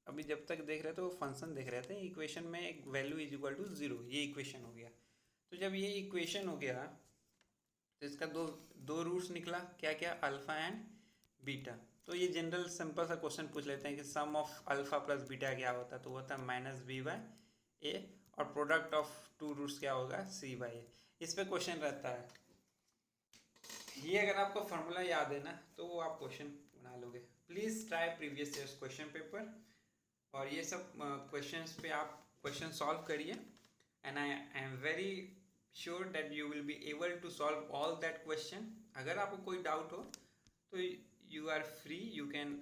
अभी जब तक देख रहे थे वो फंक्शन देख रहे थे, इक्वेशन में एक वैल्यू इज इक्वल टू 0, ये इक्वेशन हो गया। तो जब ये इक्वेशन हो गया तो इसका दो रूट्स निकला, क्या क्या, अल्फा एंड बीटा। तो ये जनरल सिंपल सा क्वेश्चन पूछ लेते हैं कि सम ऑफ अल्फा प्लस बीटा क्या होता है, तो होता है माइनस बी बाय ए, और प्रोडक्ट ऑफ 2 रूट्स क्या होगा, सी बाई ए। इस पर क्वेश्चन रहता है, ये अगर आपको फॉर्मूला याद है ना तो वो आप क्वेश्चन बना लोगे। Please try previous years question paper, और ये सब क्वेश्चंस पे आप क्वेश्चन सॉल्व करिए, and I am very sure that you will be able to solve all that question. अगर आपको कोई डाउट हो तो you are free, you can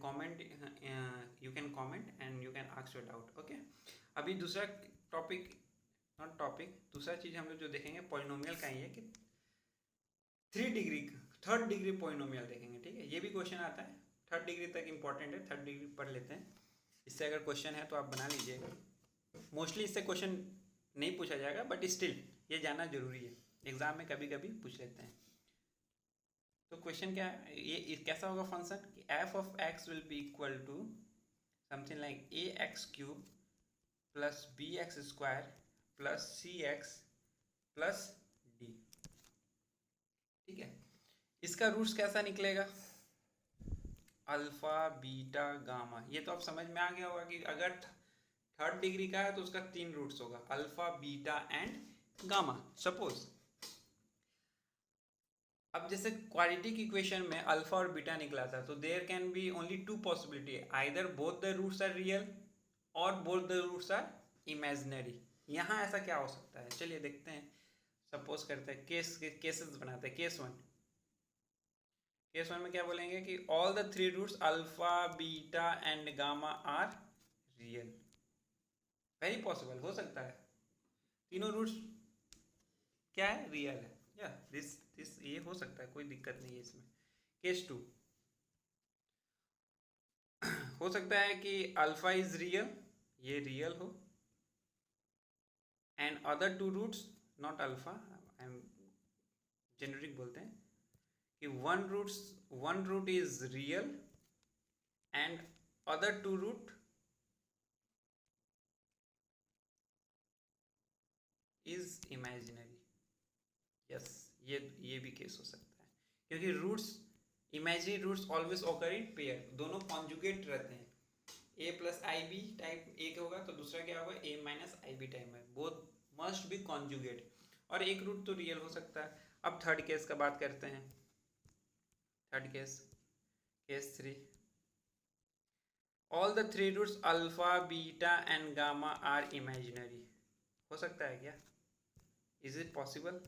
comment, you can comment and you can ask your doubt, okay. अभी दूसरा टॉपिक, नॉट टॉपिक, दूसरा चीज़ हम लोग जो देखेंगे पॉलिनोमियल का ही है कि 3 डिग्री, 3rd डिग्री पॉलिनोमियल देखेंगे, ठीक है। ये भी क्वेश्चन आता है, 3rd डिग्री तक इंपॉर्टेंट है, 3rd डिग्री पढ़ लेते हैं। इससे अगर क्वेश्चन है तो आप बना लीजिएगा। मोस्टली इससे क्वेश्चन नहीं पूछा जाएगा, बट स्टिल ये जानना जरूरी है, एग्जाम में कभी कभी पूछ लेते हैं। तो क्वेश्चन क्या है, ये कैसा होगा फंक्शन कि f of x will be equal to something like a x cube plus b x square plus c x plus d. ठीक है, इसका रूट्स कैसा निकलेगा, अल्फा बीटा गामा। ये तो आप समझ में आ गया होगा कि अगर थर्ड डिग्री का है तो उसका 3 रूट्स होगा, alpha beta and gamma. Suppose अब जैसे क्वाड्रेटिक इक्वेशन में अल्फा और बीटा निकला था, तो there can be only 2 possibility, either both the roots are real और both the roots are imaginary. यहाँ ऐसा क्या हो सकता है, चलिए देखते हैं। सपोज करते हैं केसेस बनाते हैं। केस वन में क्या बोलेंगे कि all the 3 roots alpha beta and gamma are real. Very possible, हो सकता है तीनों रूट्स क्या है, रियल है। या दिस ये हो सकता है, कोई दिक्कत नहीं है इसमें। केस 2 हो सकता है कि अल्फा इज रियल, ये रियल हो, and other 2 roots not alpha, I am generic बोलते हैं कि one root is real and other 2 root is imaginary. Yes, ये भी केस हो सकता है, क्योंकि roots imaginary roots always occur in pair, दोनों कॉन्जुगेट रहते हैं। A plus i b type एक होगा तो दूसरा क्या होगा, a minus i b type है, बोथ मस्ट बी कॉन्जुगेट, और एक रूट तो रियल हो सकता है। अब थर्ड केस का बात करते हैं। Third case 3, all the 3 roots alpha beta and gamma are imaginary. हो सकता है क्या, is it possible,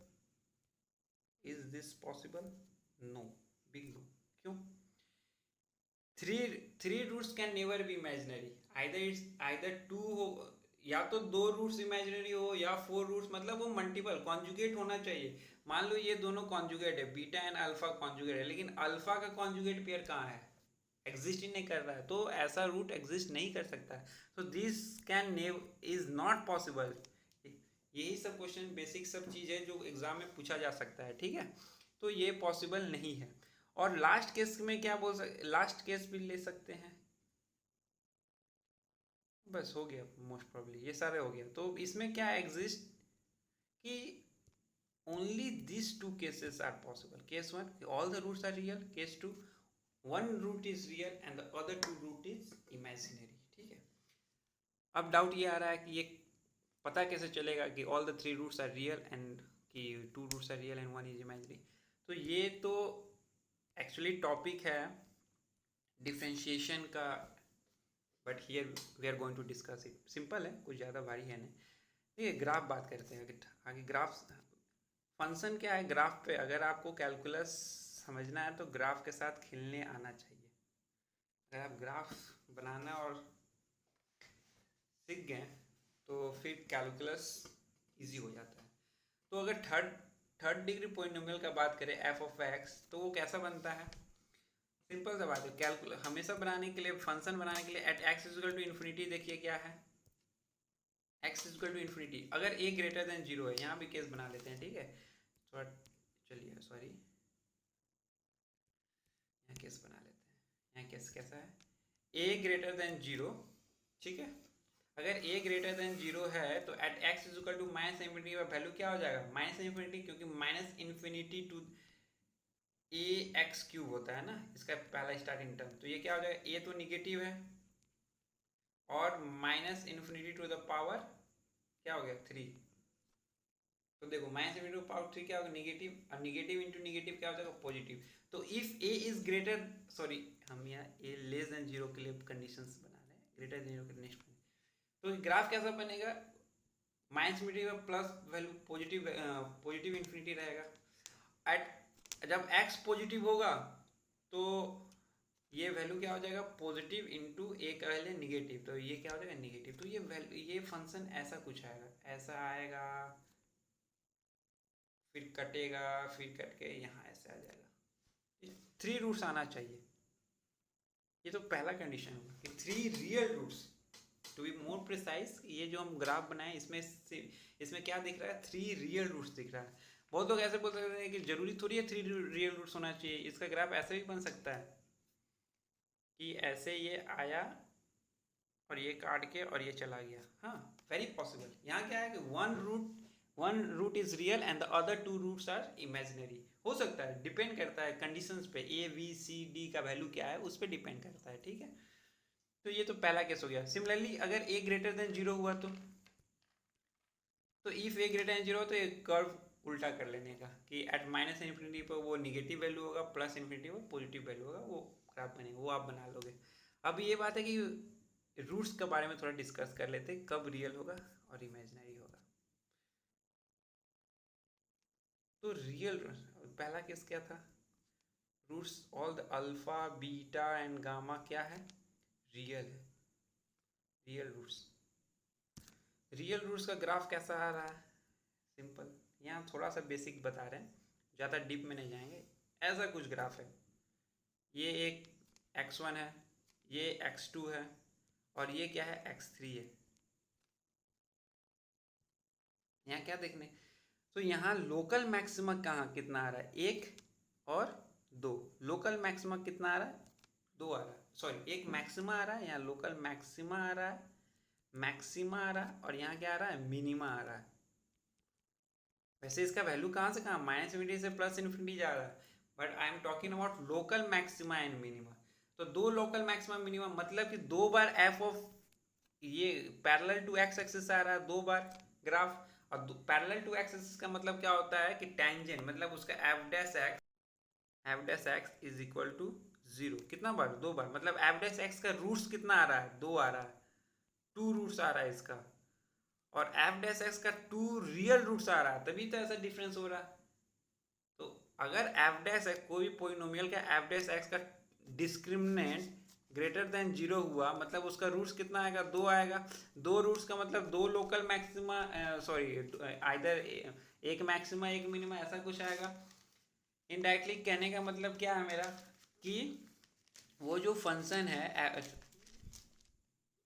is this possible, no, big no. क्यों, three roots can never be imaginary, either two हो, या तो 2 रूट्स इमेजिनरी हो या 4 रूट्स, मतलब वो मल्टीपल कॉन्जुगेट होना चाहिए। मान लो ये दोनों कॉन्जुगेट है, बीटा एंड अल्फा कॉन्जुगेट है, लेकिन अल्फा का कॉन्जुगेट पेयर कहाँ है, एग्जिस्ट ही नहीं कर रहा है, तो ऐसा रूट एग्जिस्ट नहीं कर सकता। तो this can naive is not possible. यही सब क्वेश्चन बेसिक सब चीज़ है जो एग्जाम में पूछा जा सकता है। ठीक है, तो ये पॉसिबल नहीं है। और लास्ट केस में क्या बोल सकते, लास्ट केस भी ले सकते हैं। बस हो गया, मोस्ट प्रोबेबली ये सारे हो गया। तो इसमें क्या एग्जिस्ट कि only this 2 cases are possible. Case 1 all the roots are real, case 2 1 root is real and the other 2 root is imaginary. ठीक है, अब डाउट ये आ रहा है कि ये पता कैसे चलेगा कि all the 3 roots are real and कि 2 roots are real and 1 is imaginary. तो ये तो एक्चुअली टॉपिक है डिफ्रेंशिएशन का, but here we are going to discuss it. Simple है, कुछ ज़्यादा भारी है नहीं। ठीक है, ग्राफ बात करते हैं आगे। ग्राफ फंक्शन क्या है, ग्राफ पे अगर आपको कैलकुलस समझना है तो ग्राफ के साथ खेलने आना चाहिए। अगर आप ग्राफ बनाना और सीख गए तो फिर कैलकुलस इजी हो जाता है। तो अगर थर्ड डिग्री पॉलिनोमियल का बात करें एफ ऑफ एक्स, तो वो कैसा बनता है, सिंपल सा बात है। कैलकुलस हमेशा बनाने के लिए, फंक्शन बनाने के लिए at x equal to infinity, देखिए क्या है, एक्स इक्वल टू इन्फिनिटी, अगर ए ग्रेटर देन 0 है, यहाँ भी केस बना लेते हैं। ठीक है, थोड़ा चलिए, सॉरी, यहाँ केस बना लेते हैं। यहाँ केस कैसा है, ए ग्रेटर देन 0। ठीक है, अगर a ग्रेटर देन 0 है तो at x is equal to minus infinity का वैल्यू क्या हो जाएगा, माइनस इन्फिनिटी, क्योंकि minus infinity to a x cube होता है ना इसका पहला स्टार्टिंग टर्म। तो ये क्या हो जाएगा, a तो निगेटिव है और minus infinity to the power क्या हो गया 3। तो देखो माइनस इन्फिनिटी टू पावर 3 क्या होगा, निगेटिव, और निगेटिव इंटू निगेटिव क्या हो जाएगा, पॉजिटिव। तो if a is greater, sorry हम यहाँ a लेस देन 0 के लिए कंडीशंस बना रहे हैं, ग्रेटर देन 0 के नेक्स्ट। तो ग्राफ कैसा बनेगा, माइनस इन्फिनिटी में प्लस वैल्यू पॉजिटिव इन्फिनिटी रहेगा। एट जब x पॉजिटिव होगा तो ये वैल्यू क्या हो जाएगा, पॉजिटिव इंटू ए का वैल्यू निगेटिव, तो ये क्या हो जाएगा निगेटिव। तो ये वैल्यू, ये फंक्शन ऐसा कुछ आएगा, ऐसा आएगा, फिर कटेगा, फिर कट के यहाँ ऐसे आ जाएगा। 3 रूट्स आना चाहिए, ये तो पहला कंडीशन होगा कि 3 real roots. To be more precise, ये जो हम ग्राफ बनाए इसमें क्या दिख रहा है, 3 रियल रूट्स दिख रहा है। बहुत लोग ऐसे बोल सकते हैं कि जरूरी थोड़ी है 3 रियल रूट्स होना चाहिए, इसका ग्राफ ऐसे भी बन सकता है कि ऐसे ये आया और ये काट के और ये चला गया। हाँ, वेरी पॉसिबल। यहाँ क्या है कि one root is real and the other two roots are imaginary. हो सकता है, डिपेंड करता है कंडीशंस पे, ए बी सी डी का वैल्यू क्या है उस पर डिपेंड करता है, ठीक है। तो ये तो पहला केस हो गया। सिमिलरली अगर ए ग्रेटर देन जीरो हुआ तो if A greater than zero तो ये कर्व उल्टा कर लेने का कि एट माइनस इन्फिनिटी पर वो निगेटिव वैल्यू होगा, प्लस इन्फिनिटी पर पॉजिटिव वैल्यू होगा, वो ग्राफ बनेगा, वो आप बना लोगे। अब ये बात है कि रूट्स के बारे में थोड़ा डिस्कस कर लेते हैं, कब रियल होगा और इमेजिनरी होगा। तो रियल पहला केस क्या था, roots all the alpha beta and gamma क्या है, रियल है, रियल रूट्स। रियल रूट्स का ग्राफ कैसा आ रहा है, सिंपल, यहाँ थोड़ा सा बेसिक बता रहे हैं, ज़्यादा डीप में नहीं जाएंगे। ऐसा कुछ ग्राफ है, ये एक x1 है, ये x2 है और ये क्या है x3 है। यहाँ क्या देखने, तो यहाँ लोकल मैक्सिमा कहाँ कितना आ रहा है, एक और दो। लोकल मैक्सिमा कितना आ रहा है, दो आ रहा है, सॉरी एक मैक्सिमा आ रहा है, यहाँ लोकल मैक्सिमा आ रहा है, मैक्सिमा आ रहा है और यहाँ क्या आ रहा है, मिनिमा आ रहा है। वैसे इसका वैल्यू कहाँ से कहाँ, माइनस इन्फिनिटी से प्लस इन्फिनिटी जा रहा है, but I am talking about local maxima and minima. तो दो लोकल मैक्सिमा मिनिमा मतलब कि दो बार एफ ऑफ ये पैरेलल टू एक्स एक्सिस आ रहा है, दो बार ग्राफ। और पैरेलल टू एक्स एक्सिस का मतलब क्या होता है कि टेंजेंट, मतलब उसका F dash x is equal to zero, कितना बार, दो बार, मतलब एफ डैश एक्स का रूट्स कितना आ रहा है, दो आ रहा है, टू रूट्स आ रहा है इसका। और एफ डैश एक्स का टू रियल रूट्स आ रहा है, तभी तो ऐसा डिफरेंस हो रहा है। तो अगर एफ डैश एक्स, कोई पॉलिनोमियल का एफ डैश एक्स का डिस्क्रिमिनेंट ग्रेटर देन जीरो हुआ, मतलब उसका रूट्स कितना आएगा, दो आएगा। दो रूट्स का मतलब दो लोकल मैक्सिमा, सॉरी आइदर एक मैक्सिमा एक मिनिमा, ऐसा कुछ आएगा। इनडायरेक्टली कहने का मतलब क्या है मेरा, कि वो जो फंक्शन है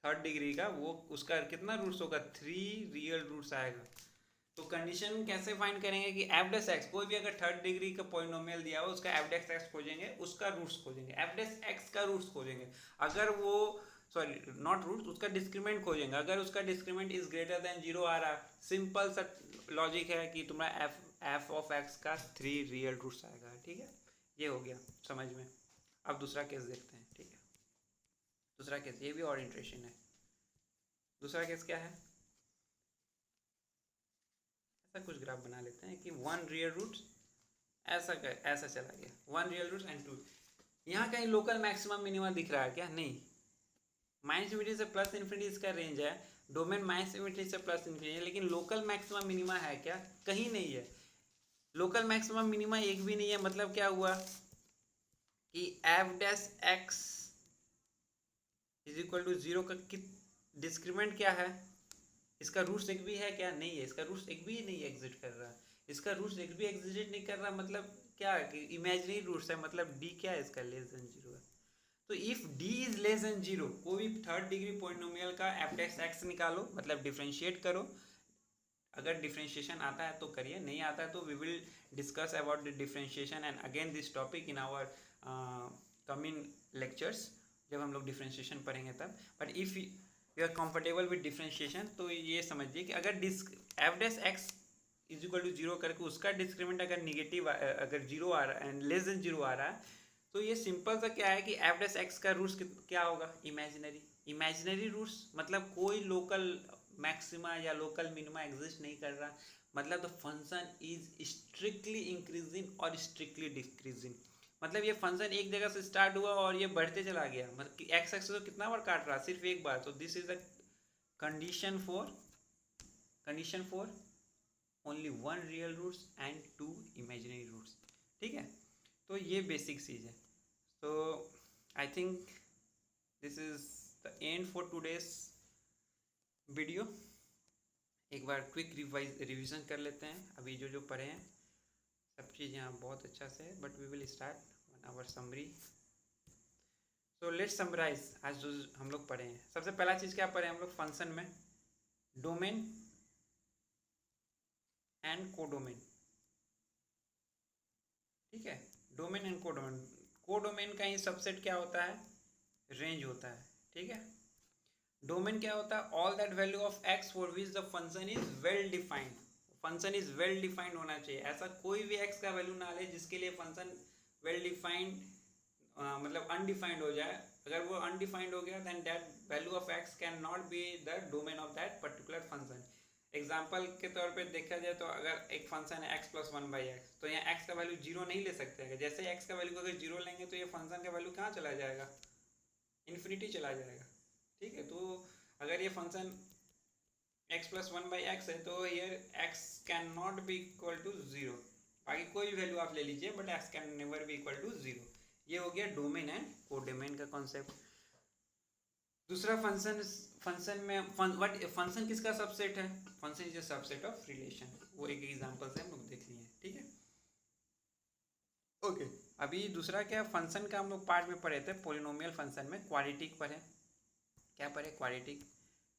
थर्ड डिग्री का, वो उसका कितना रूट्स होगा, थ्री रियल रूट्स आएगा। तो कंडीशन कैसे फाइंड करेंगे कि एफ डैश एक्स, कोई भी अगर थर्ड डिग्री का पॉलिनोमियल दिया हो उसका एफ डैश एक्स खोजेंगे, उसका रूट्स खोजेंगे, एफ डैश एक्स का रूट्स खोजेंगे। अगर वो, सॉरी नॉट रूट्स, उसका डिस्क्रीमेंट खोजेंगे। अगर उसका discriminant is greater than zero आ रहा है, सिंपल सा लॉजिक है कि तुम्हारा एफ ऑफ एक्स का थ्री रियल रूट्स आएगा, ठीक है। ये हो गया समझ में। अब दूसरा केस देखते हैं, ठीक है। दूसरा केस ये भी और इंटरेस्टिंग है। दूसरा केस क्या है, ऐसा कुछ ग्राफ बना लेते हैं कि वन रियल रूट्स, ऐसा चला गया, one real roots and two. यहाँ कहीं लोकल मैक्सिमम मिनिमा दिख रहा है क्या, नहीं। माइनस इन्फिनिटी से प्लस इन्फिनिटी इसका रेंज है, डोमेन माइनस इन्फिनिटी से प्लस इन्फिनिटी है, लेकिन लोकल मैक्सिमम मिनिमा है क्या, कहीं नहीं है। लोकल मैक्सिमम मिनिमा एक भी नहीं है, मतलब क्या हुआ कि F dash x is equal to zero का डिस्क्रीमेंट क्या है, इसका रूट्स एक भी है क्या, नहीं है। इसका रूट्स एक भी नहीं एग्जिट कर रहा, इसका रूट्स एक भी एग्जिट नहीं कर रहा, मतलब क्या कि इमेजिनरी रूट्स है, मतलब डी क्या है इसका, लेस देन जीरो है। तो if D is less than zero, कोई भी थर्ड डिग्री पॉलिनोमियल का एफ डैश एक्स निकालो, मतलब डिफरेंशिएट करो। अगर डिफरेंशिएशन आता है तो करिए, नहीं आता है तो we will discuss about the differentiation and again this topic in our coming lectures, जब हम लोग डिफरेंशिएशन पढ़ेंगे तब। But if you are comfortable with differentiation, तो ये समझिए कि अगर F dash x is equal to zero करके उसका डिस्क्रीमेंट अगर निगेटिव, अगर जीरो आ रहा है एंड लेस देन जीरो आ रहा है, तो ये सिंपल सा क्या है कि एफ डैश एक्स का रूट्स क्या होगा, इमेजिनरी। इमेजिनरी रूट्स मतलब कोई लोकल मैक्सिमा या लोकल मिनिमा एग्जिस्ट नहीं कर रहा, मतलब the function is strictly increasing और स्ट्रिक्टली डिक्रीजिंग। मतलब ये फंक्शन एक जगह से स्टार्ट हुआ और ये बढ़ते चला गया, मतलब एक्स एक्सिस तो कितना बार काट रहा, सिर्फ एक बार। तो this is the condition for only one real roots and two imaginary roots, ठीक है। तो ये बेसिक चीज़ है। तो I think this is the end for today's video. एक बार क्विक रिवीजन कर लेते हैं, अभी जो पढ़े हैं सब चीज़ यहाँ बहुत अच्छा से है, but we will start one our summary. So let's summarize आज जो हम लोग पढ़े हैं। सबसे पहला चीज़ क्या पढ़े हम लोग फंक्शन में, डोमेन एंड कोडोमेन, ठीक है। डोमेन एंड कोडोमेन का ही सबसेट क्या होता है, रेंज होता है, ठीक है। डोमेन क्या होता है? All that value of x for which the function is well defined. Function is well defined होना चाहिए, ऐसा कोई भी एक्स का वैल्यू ना ले जिसके लिए फंक्शन वेल डिफाइंड मतलब अनडिफाइंड हो जाए। अगर वो अनडिफाइंड हो गया then that value of x can not be the domain of that particular function. Example के तौर पे देखा जाए तो अगर एक फंक्शन है x plus one by x, तो यहाँ एक्स का वैल्यू जीरो नहीं ले सकते। अगर जैसे एक्स का वैल्यू अगर जीरो लेंगे तो ये फंक्शन का वैल्यू कहाँ चला जाएगा? इन्फिनिटी चला जाएगा। ठीक है, तो अगर ये function x plus one by x है तो ये x can not be equal to zero. बाकी कोई भी वैल्यू आप ले लीजिए but x can never be equal to zero. ये हो गया डोमेन एंड कोडोमेन का कॉन्सेप्ट। दूसरा फंक्शन, फंक्शन में फंक्शन किसका सबसेट है? Function is a subset of relation. वो एक एग्जांपल से हम लोग देख लिए। ठीक है, ओके। अभी दूसरा क्या फंक्शन का हम लोग पार्ट में पढ़े थे, पोलिनोमियल फंक्शन में क्वाड्रेटिक पढ़े। क्या पढ़े? क्वाड्रेटिक।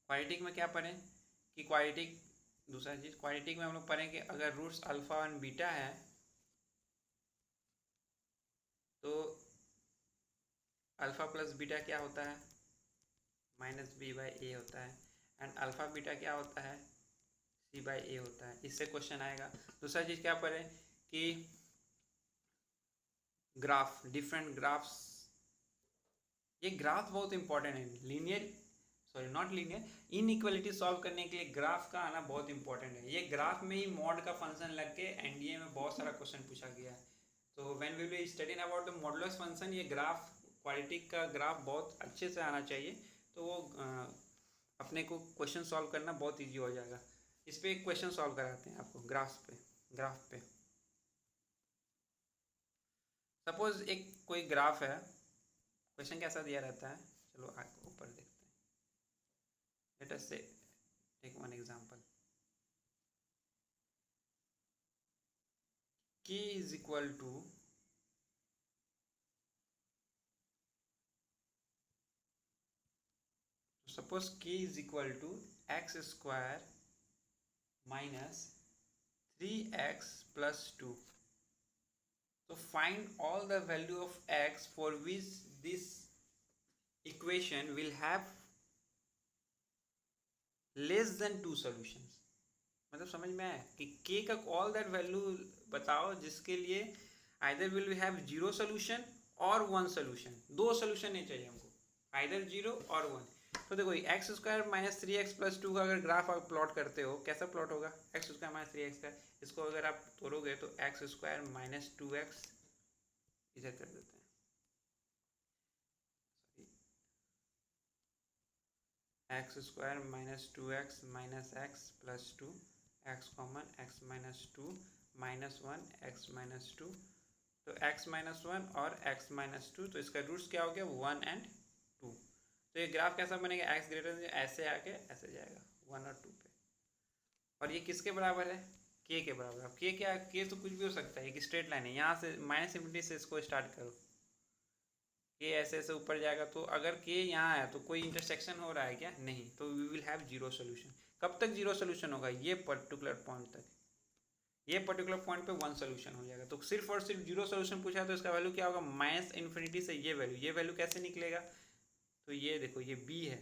क्वाड्रेटिक में क्या पढ़े कि क्वाड्रेटिक, दूसरा चीज क्वाड्रेटिक में हम लोग पढ़ेंगे अगर रूट्स अल्फा और बीटा है तो अल्फा प्लस बीटा क्या होता है? माइनस बी बाई ए होता है। एंड अल्फा बीटा क्या होता है? सी बाई ए होता है। इससे क्वेश्चन आएगा। दूसरा चीज क्या पढ़े कि ग्राफ, डिफरेंट ग्राफ्स। ये ग्राफ बहुत इंपॉर्टेंट है। Linear, sorry not linear, inequality solve करने के लिए ग्राफ का आना बहुत इंपॉर्टेंट है। ये ग्राफ में ही मॉड का फंक्शन लग के एनडीए में बहुत सारा क्वेश्चन पूछा गया है। तो when we will study about the modulus function, ये ग्राफ, क्वाड्रेटिक का ग्राफ बहुत अच्छे से आना चाहिए। तो वो अपने को क्वेश्चन सॉल्व करना बहुत ईजी हो जाएगा। इस पर एक क्वेश्चन सॉल्व कराते हैं आपको ग्राफ पे। सपोज एक कोई ग्राफ है, क्वेश्चन कैसा दिया रहता है, चलो ऊपर देखते हैं। लेट अस से take one example. k is equal to suppose k is equal to x square minus 3x plus 2. So find all the value of x for which this equation will have less than 2 solutions. मतलब समझ में आया कि k का ऑल दैट वैल्यू बताओ जिसके लिए either will we have zero solution और वन सोल्यूशन। दो सोल्यूशन नहीं चाहिए हमको, आइदर जीरो और वन। तो देखो x square minus three x plus two का अगर ग्राफ आप प्लॉट करते हो कैसा प्लॉट होगा? X square minus three x का, इसको अगर आप तोड़ोगे तो x square minus two x, इधर कर देते हैं, x square minus two x minus x plus two, x common, x minus two minus one x minus two, तो एक्स माइनस वन और एक्स माइनस टू, तो इसका रूट्स क्या हो गया? One and two. तो ये ग्राफ कैसा बनेगा? एक्स ग्रेटर देन ऐसे आके ऐसे जाएगा वन और टू पे। और ये किसके बराबर है? के के बराबर। अब के क्या? के तो कुछ भी हो सकता है, एक स्ट्रेट लाइन है, यहाँ से माइनस इन्फिनिटी से इसको स्टार्ट करो, के ऐसे ऐसे ऊपर जाएगा। तो अगर के यहाँ है तो कोई इंटरसेक्शन हो रहा है क्या? नहीं, तो we will have zero solution. कब तक जीरो सोल्यूशन होगा? ये पर्टिकुलर पॉइंट तक। ये पर्टिकुलर पॉइंट पे वन सोल्यूशन हो जाएगा। तो सिर्फ और सिर्फ जीरो सोल्यूशन पूछा है तो इसका वैल्यू क्या होगा? माइनस इन्फिनिटी से ये वैल्यू कैसे निकलेगा? तो ये देखो ये बी है,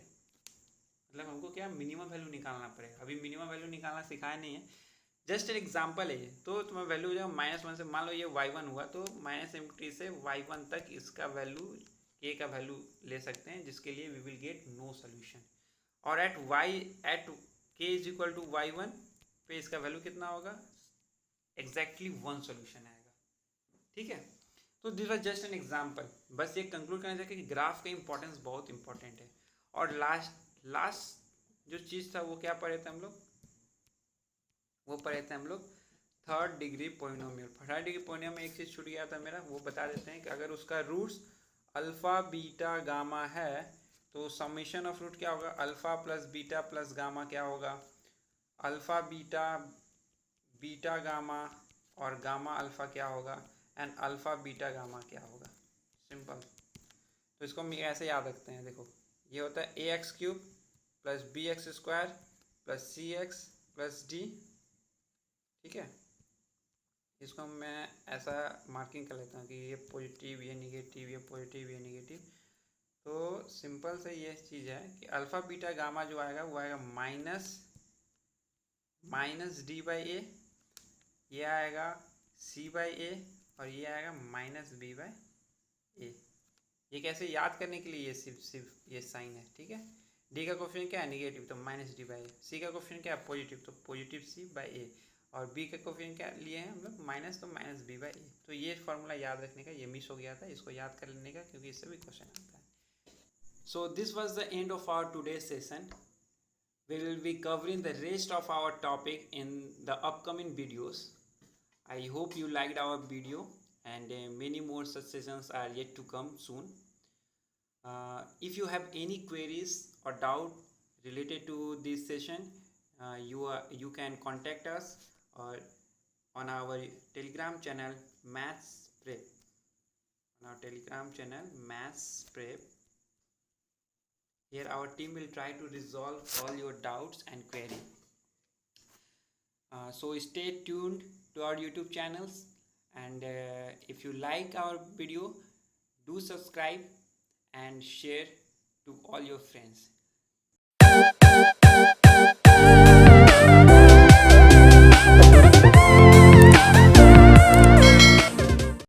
मतलब हमको क्या मिनिमम वैल्यू निकालना पड़ेगा। अभी मिनिमम वैल्यू निकालना सिखाया नहीं है, जस्ट एक एग्जाम्पल है ये। तो तुम्हारा वैल्यू हो जाएगा माइनस वन से, मान लो ये वाई वन हुआ तो माइनस इन्फिनिटी से वाई वन तक इसका वैल्यू, के का वैल्यू ले सकते हैं, जिसके लिए we will get no solution. और at k is equal to y one पे इसका वैल्यू कितना होगा? एग्जैक्टली वन सोल्यूशन आएगा। ठीक है, तो this was just an example. बस ये कंक्लूड करना चाहिए कि ग्राफ का इंपॉर्टेंस बहुत इंपॉर्टेंट है। और लास्ट जो चीज़ था वो क्या पढ़े थे हम लोग? वो पढ़े थे हम लोग third degree polynomial. Third degree polynomial में एक चीज़ छूट गया था मेरा, वो बता देते हैं कि अगर उसका रूट्स अल्फ़ा बीटा गामा है तो समीशन ऑफ रूट क्या होगा? अल्फ़ा प्लस गामा क्या होगा? अल्फ़ा बीटा, बीटा गामा और गामा अल्फ़ा क्या होगा? एंड अल्फ़ा बीटा गामा क्या होगा? सिंपल। तो इसको हम ऐसे याद रखते हैं, देखो ये होता है a x cube plus b x square plus c x plus d. ठीक है, इसको मैं ऐसा मार्किंग कर लेता हूँ कि ये पॉजिटिव, ये निगेटिव, ये पॉजिटिव, ये निगेटिव। तो सिंपल से ये चीज़ है कि अल्फ़ा बीटा गामा जो आएगा वो आएगा माइनस डी बाई ए, ये आएगा सी बाई ए, और ये आएगा माइनस बी बाई ए। ये कैसे याद करने के लिए ये सिर्फ ये साइन है, ठीक है। डी का कोफिशिएंट क्या है, निगेटिव, तो माइनस डी बाई ए। सी का कोफिशिएंट क्या है, पॉजिटिव, तो पॉजिटिव सी बाई ए। और बी का कोफिशिएंट क्या लिए हैं हम लोग, माइनस, तो माइनस बी बाई ए। तो ये फार्मूला याद रखने का, ये मिस हो गया था, इसको याद कर लेने का, क्योंकि इससे भी क्वेश्चन आता है। So this was the end of our today's session. We will be covering the rest of our topic in the upcoming videos. I hope you liked our video, and many more such sessions are yet to come soon. If you have any queries or doubt related to this session, you can contact us or on our Telegram channel Maths Prep. On our Telegram channel Maths Prep. Here our team will try to resolve all your doubts and queries. So stay tuned to our YouTube channels, and if you like our video, do subscribe and share to all your friends.